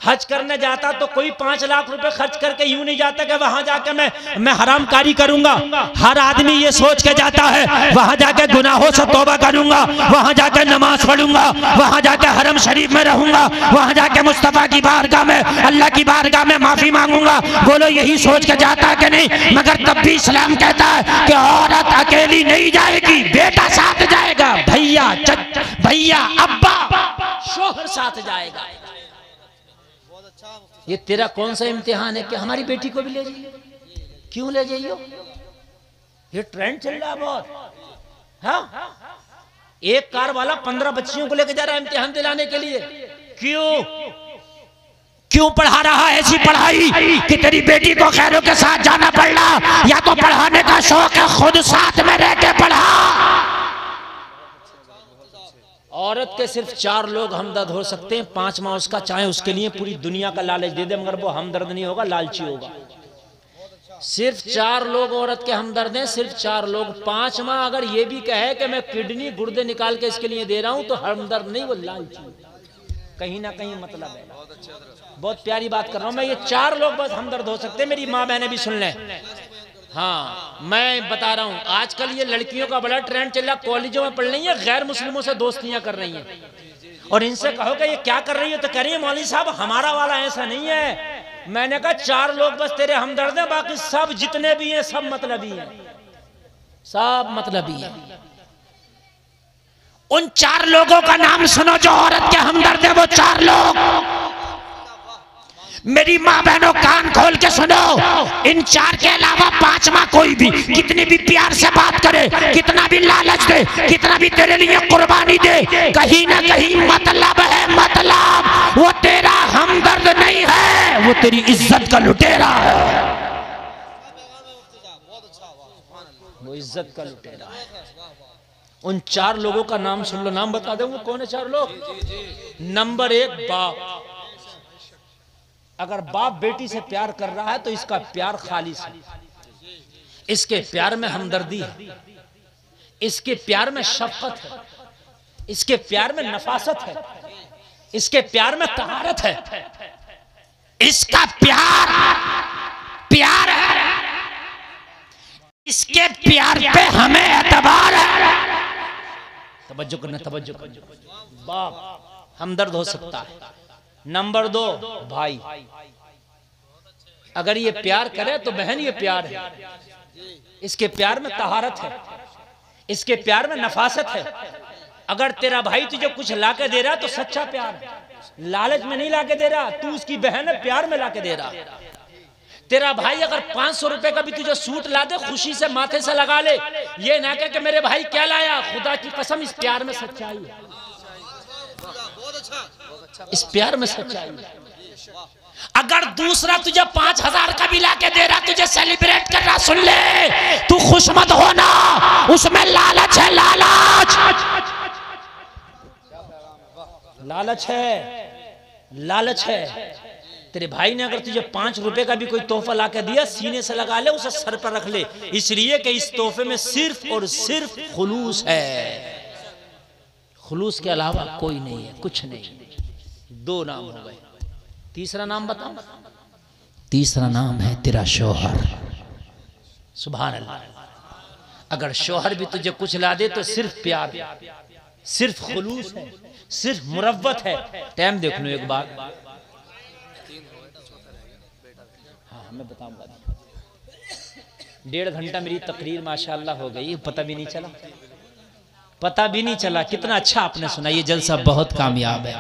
हज करने जाता तो कोई 5 लाख रुपए खर्च करके यूं नहीं जाता कि वहां जाके मैं हरामकारी करूंगा। हर आदमी ये सोच के जाता है वहां जाके गुनाहों से तौबा करूंगा, वहां जाके नमाज पढ़ूंगा, वहां जाके हरम शरीफ में रहूंगा, वहां जाके मुस्तफा की बारगाह में, अल्लाह की बारगाह में माफी मांगूंगा। बोलो यही सोच के जाता है कि नहीं? मगर तब भी इस्लाम कहता है कि औरत अकेली नहीं जाएगी, बेटा साथ जाएगा, भैया भैया अब्बा शोहर साथ जाएगा। ये तेरा कौन सा इम्तिहान है कि हमारी बेटी को भी ले जाइए? क्यों ले जाइयो? ये ट्रेंड चल रहा है बहुत। हाँ, एक कार वाला 15 बच्चियों को लेकर जा रहा है इम्तिहान दिलाने के लिए। क्यों पढ़ा रहा है ऐसी पढ़ाई कि तेरी बेटी को खैरों के साथ जाना पड़ रहा? या तो पढ़ाने का शौक है, खुद साथ में रह के पढ़ा। औरत के सिर्फ 4 लोग हमदर्द हो सकते हैं, 5वां उसका, चाहे उसके लिए पूरी दुनिया का लालच दे दे, मगर वो हमदर्द नहीं होगा, लालची होगा। सिर्फ 4 लोग औरत के हमदर्द हैं, सिर्फ 4 लोग। 5वां अगर ये भी कहे कि मैं किडनी गुर्दे निकाल के इसके लिए दे रहा हूं तो हमदर्द नहीं, वो लालची। कहीं ना कहीं मतलब है। बहुत प्यारी बात कर रहा हूं मैं। ये 4 लोग बस हमदर्द हो सकते हैं। मेरी माँ बहनें भी सुन लें। हाँ, मैं बता रहा हूँ आजकल ये लड़कियों का बड़ा ट्रेंड चल रहा है, कॉलेजों में पढ़ रही है, गैर मुस्लिमों से दोस्तियां कर रही हैं। और इनसे कहो कि ये क्या कर रही है तो कह रही है मौलवी साहब हमारा वाला ऐसा नहीं है। मैंने कहा 4 लोग बस तेरे हमदर्द हैं, बाकी सब जितने भी हैं सब मतलबी हैं, सब मतलबी हैं। उन 4 लोगों का नाम सुनो जो औरत के हमदर्द है। वो 4 लोग, मेरी माँ बहनों कान खोल के सुनो, इन 4 के अलावा 5वां कोई भी कितनी भी प्यार से बात करे, कितना भी लालच दे, कितना भी तेरे लिए कुर्बानी दे, कहीं ना कहीं मतलब है, मतलब वो तेरा हमदर्द नहीं है, वो तेरी इज्जत का लुटेरा है। वो इज्जत का लुटेरा है। उन 4 लोगों का नाम सुन लो, नाम बता दूंगा कौन है 4 लोग। नंबर 1 बाप। अगर बाप बेटी से प्यार कर रहा है तो इसका प्यार खालिस है, इसके प्यार में हमदर्दी है, इसके प्यार में शफकत है, इसके प्यार में नफासत है, इसके प्यार में तहारत है। इसका प्यार प्यार है, इसके प्यार पे हमें एतबार है। तवज्जो करना, तवज्जो करना। बाप हमदर्द हो सकता है। नंबर 2 भाई। अगर ये प्यार करे तो बहन ये प्यार है, इसके प्यार में तहारत है, इसके प्यार में नफासत है। अगर तेरा भाई तुझे कुछ लाके दे रहा है तो सच्चा प्यार है, लालच में नहीं लाके दे रहा, तू उसकी बहन है, प्यार में लाके दे रहा। तेरा भाई अगर 500 रुपए का भी तुझे सूट ला दे, खुशी से माथे से लगा ले, ये ना कह के मेरे भाई क्या लाया, खुदा की कसम इस प्यार में सच्चाई है, इस प्यार में सच्चाई है। अगर दूसरा तुझे 5000 का भी लाके दे रहा, तुझे सेलिब्रेट कर रहा, सुन ले, तू खुश मत होना, उसमें लालच है, लालच लालच है, लालच है। तेरे भाई ने अगर तुझे 5 रुपए का भी कोई तोहफा लाके दिया, सीने से लगा ले, उसे सर पर रख ले, इसलिए कि इस तोहफे में सिर्फ और सिर्फ खुलूस है, खुलूस के अलावा कोई नहीं है, कुछ नहीं। 2 नाम हो गए। तीसरा नाम बताओ। तीसरा नाम है तेरा शौहर। सुभान अल्लाह। अगर शौहर भी तुझे कुछ ला दे तो सिर्फ प्यार, सिर्फ खुलूस है, सिर्फ मुरव्वत है। टाइम देख लो एक बार। हाँ मैं बताऊंगा। 1.5 घंटा मेरी तकरीर माशाअल्लाह हो गई, पता भी नहीं चला, पता भी नहीं चला। कितना अच्छा आपने सुना। ये जलसा बहुत कामयाब है।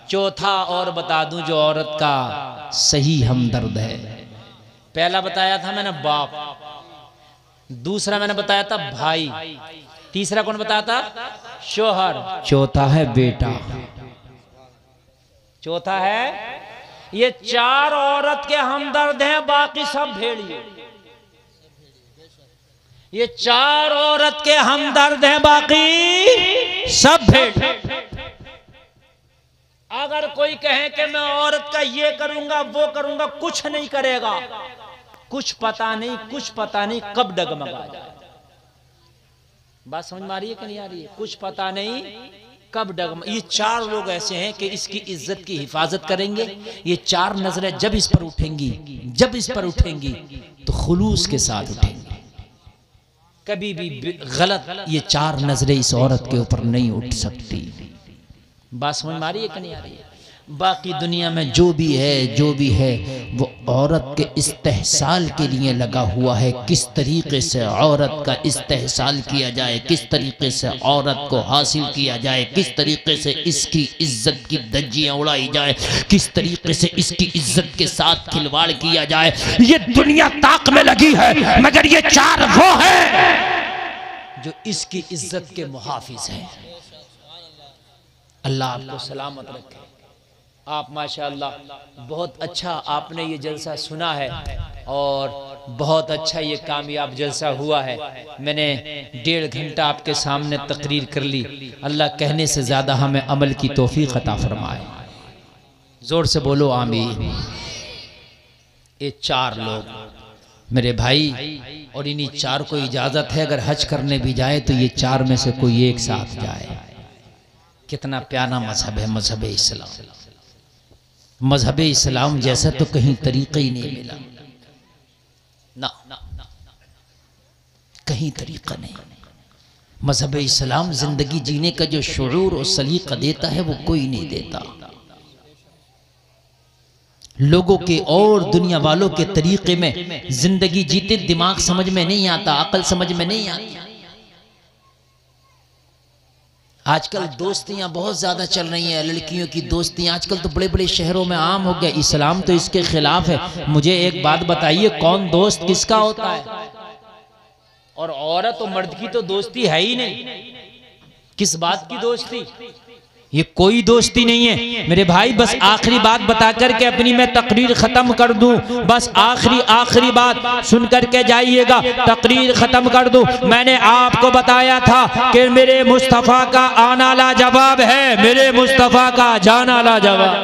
चौथा और बता दूं जो औरत का सही हमदर्द है। पहला बताया था मैंने बाप, दूसरा मैंने बताया था भाई, तीसरा कौन बताया था? शौहर, चौथा है बेटा। चौथा है, ये 4 औरत के हमदर्द हैं, बाकी सब भेड़िए। ये 4 औरत के हमदर्द हैं, बाकी सब भेड़। अगर कोई कहे कि मैं औरत का ये करूंगा वो करूंगा, कुछ नहीं करेगा। कुछ पता नहीं कब डगमगा जाए। बात समझ में आ रही है कि नहीं आ रही है? कुछ पता नहीं कब डगमगा। ये 4 लोग ऐसे हैं कि इसकी इज्जत की हिफाजत करेंगे। ये 4 नजरें जब इस पर उठेंगी तो खुलूस के साथ उठेंगी। कभी भी गलत ये 4 नजरें इस औरत के ऊपर नहीं उठ सकती। बात समझ में आ रही है कि नहीं आ रही है? बाकी दुनिया में जो भी है वो औरत के इस्तेहसाल के लिए लगा हुआ है। किस तरीके से औरत का इस्तेहसाल किया जाए, किस तरीके से औरत को हासिल किया जाए, किस तरीके से इसकी इज्जत की धज्जियां उड़ाई जाए, किस तरीके से इसकी इज्जत के साथ खिलवाड़ किया जाए, ये दुनिया ताक में लगी है। मगर ये 4 वो है जो इसकी इज्जत के मुहाफिज हैं। अल्लाह आपको सलामत रखे। आप माशाअल्लाह बहुत अच्छा आपने ये जलसा सुना है और बहुत अच्छा ये कामयाब जलसा हुआ है। मैंने 1.5 घंटा आपके सामने तकरीर कर ली। अल्लाह कहने से ज़्यादा हमें अमल की तौफीक अता फरमाए। जोर से बोलो आमीन। ये 4 लोग मेरे भाई, और इन्हीं 4 को इजाज़त है अगर हज करने भी जाए तो ये 4 में से कोई एक साथ जाए। कितना प्यारा मजहब है मजहब इस्लाम। मजहब इस्लाम जैसा तो कहीं तरीका ही नहीं मिला ना, कहीं तरीका नहीं। मजहब इस्लाम जिंदगी जीने का जो शुऊर और सलीका देता है वो कोई नहीं देता। लोगों के और दुनिया वालों के तरीके में जिंदगी जीते दिमाग समझ में नहीं आता, अकल समझ में नहीं आती। आजकल दोस्तियां बहुत ज्यादा चल रही हैं, लड़कियों की दोस्तियां आजकल तो बड़े बड़े शहरों में आम हो गया। इस्लाम तो इसके खिलाफ है। मुझे एक बात बताइए, कौन दोस्त किसका होता है? और औरत और मर्द की तो दोस्ती है ही नहीं। किस बात की दोस्ती? ये कोई दोस्ती नहीं है मेरे भाई। बस आखिरी बात बता करके अपनी मैं तकरीर खत्म कर दूं। बस आखिरी बात सुन करके जाइएगा, तकरीर खत्म कर दूं। मैंने आपको बताया था कि मेरे मुस्तफ़ा का आना लाजवाब है, मेरे मुस्तफ़ा का जाना लाजवाब।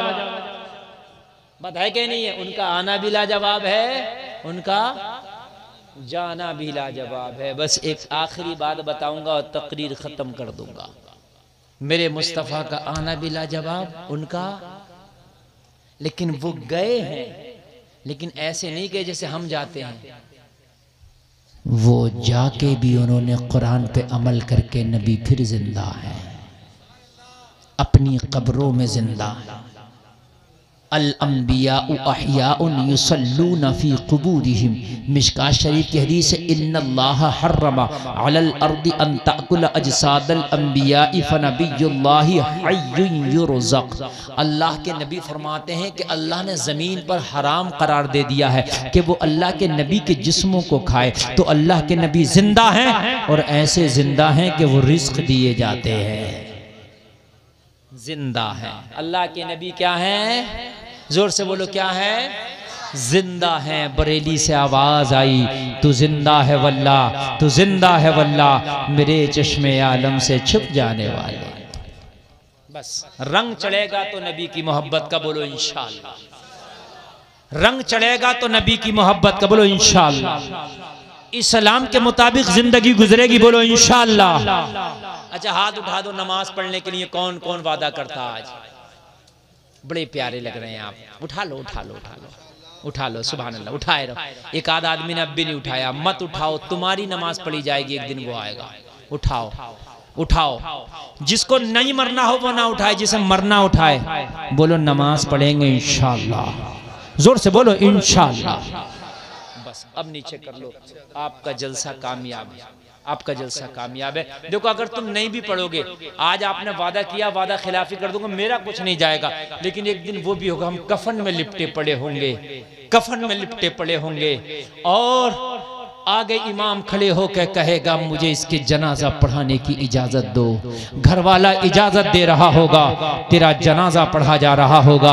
बात है कि नहीं है? उनका आना भी लाजवाब है, उनका जाना भी लाजवाब है। बस एक आखिरी बात बताऊंगा और तकरीर खत्म कर दूंगा। मेरे मुस्तफ़ा का आना भी लाजवाब, उनका, लेकिन वो गए हैं, लेकिन ऐसे नहीं गए जैसे हम जाते हैं। वो जाके भी उन्होंने कुरान पे अमल करके नबी फिर जिंदा है, अपनी कब्रों में जिंदा है। अल अंबियाउ अहयाउन युसल्लूना फी कुबूरिहिम। मिशकात शरीफ की हदीस है, इन्नल्लाह हर्रमा अलल अर्दि अन ताकुल अजसादल अंबियाइ फनबियुल्लाहि हय्युन युरज़क़। अल्लाह के नबी फरमाते हैं कि अल्लाह ने ज़मीन पर हराम करार दे दिया है कि वो अल्लाह के नबी के जिस्मों को खाए। तो अल्लाह के नबी जिंदा हैं और ऐसे जिंदा हैं कि वो रिस्क दिए जाते हैं, जिंदा है। अल्लाह के नबी क्या हैं? जोर से बोलो क्या है? जिंदा है। बरेली से आवाज आई, तू जिंदा है वल्ला, तू जिंदा है वल्ला, मेरे चश्मे आलम से छुप जाने वाले। बस रंग चढ़ेगा तो नबी की मोहब्बत का, बोलो इंशाअल्लाह। रंग चढ़ेगा तो नबी की मोहब्बत का, बोलो इंशाअल्लाह। इस्लाम के मुताबिक जिंदगी गुजरेगी, बोलो इंशाअल्लाह। अच्छा हाथ उठा दो, नमाज पढ़ने के लिए कौन कौन वादा करता आज? बड़े प्यारे लग रहे हैं आप, उठा लो उठा लो उठा लो। उठा लो, सुभान अल्लाह, उठाए रहो। एक आध आदमी ने अब भी नहीं उठाया, मत उठाओ, तुम्हारी नमाज पढ़ी जाएगी, एक दिन वो आएगा। उठाओ उठाओ, जिसको नहीं मरना हो वो ना उठाए, जिसे मरना उठाए। बोलो नमाज पढ़ेंगे इंशाअल्लाह, जोर से बोलो इंशाअल्लाह। बस अब नीचे कर लो, आपका जलसा कामयाब है, आपका जलसा कामयाब है। देखो अगर तुम नहीं भी पढ़ोगे, आज आपने वादा किया, वादा खिलाफी कर दूंगा, मेरा कुछ नहीं जाएगा, लेकिन एक दिन वो भी होगा, हम कफन में लिपटे पड़े होंगे, कफन में लिपटे पड़े होंगे, और आगे इमाम खड़े होकर कहेगा मुझे इसके जनाजा पढ़ाने की इजाजत दो। घर वाला इजाजत दे रहा होगा, तेरा जनाजा पढ़ा जा रहा होगा।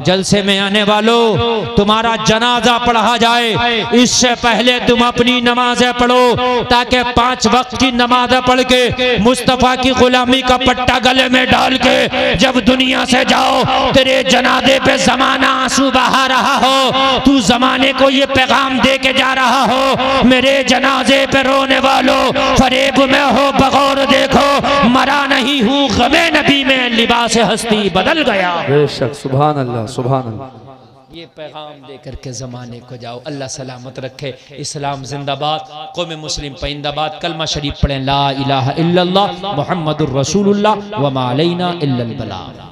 जलसे में आने वालों, तुम्हारा जनाजा पढ़ा जाए, इससे पहले तुम अपनी नमाजें पढ़ो, ताकि 5 वक्त की नमाज पढ़ के मुस्तफा की गुलामी का पट्टा गले में डाल के जब दुनिया से जाओ, तेरे जनाजे पे जमाना आंसू बहा रहा हो, तू जमाने को ये पैगाम दे के जा रहा हो, मेरे जनाजे पे रोने वालों, फरेब में हो बगौर देखो, मरा नहीं हूँ गमे नबी में, लिबास हस्ती बदल गया। बेशक, सुभान अल्लाह, सुभान अल्लाह। ये पैगाम देकर के जमाने को जाओ। अल्लाह सलामत रखे। इस्लाम जिंदाबाद, कौम मुस्लिम पैंदाबाद। कलमा शरीफ पढ़ें, ला इलाहा इल्लल्लाह मुहम्मदुर रसूलुल्लाह व मा अलैना इल्लल बलाग।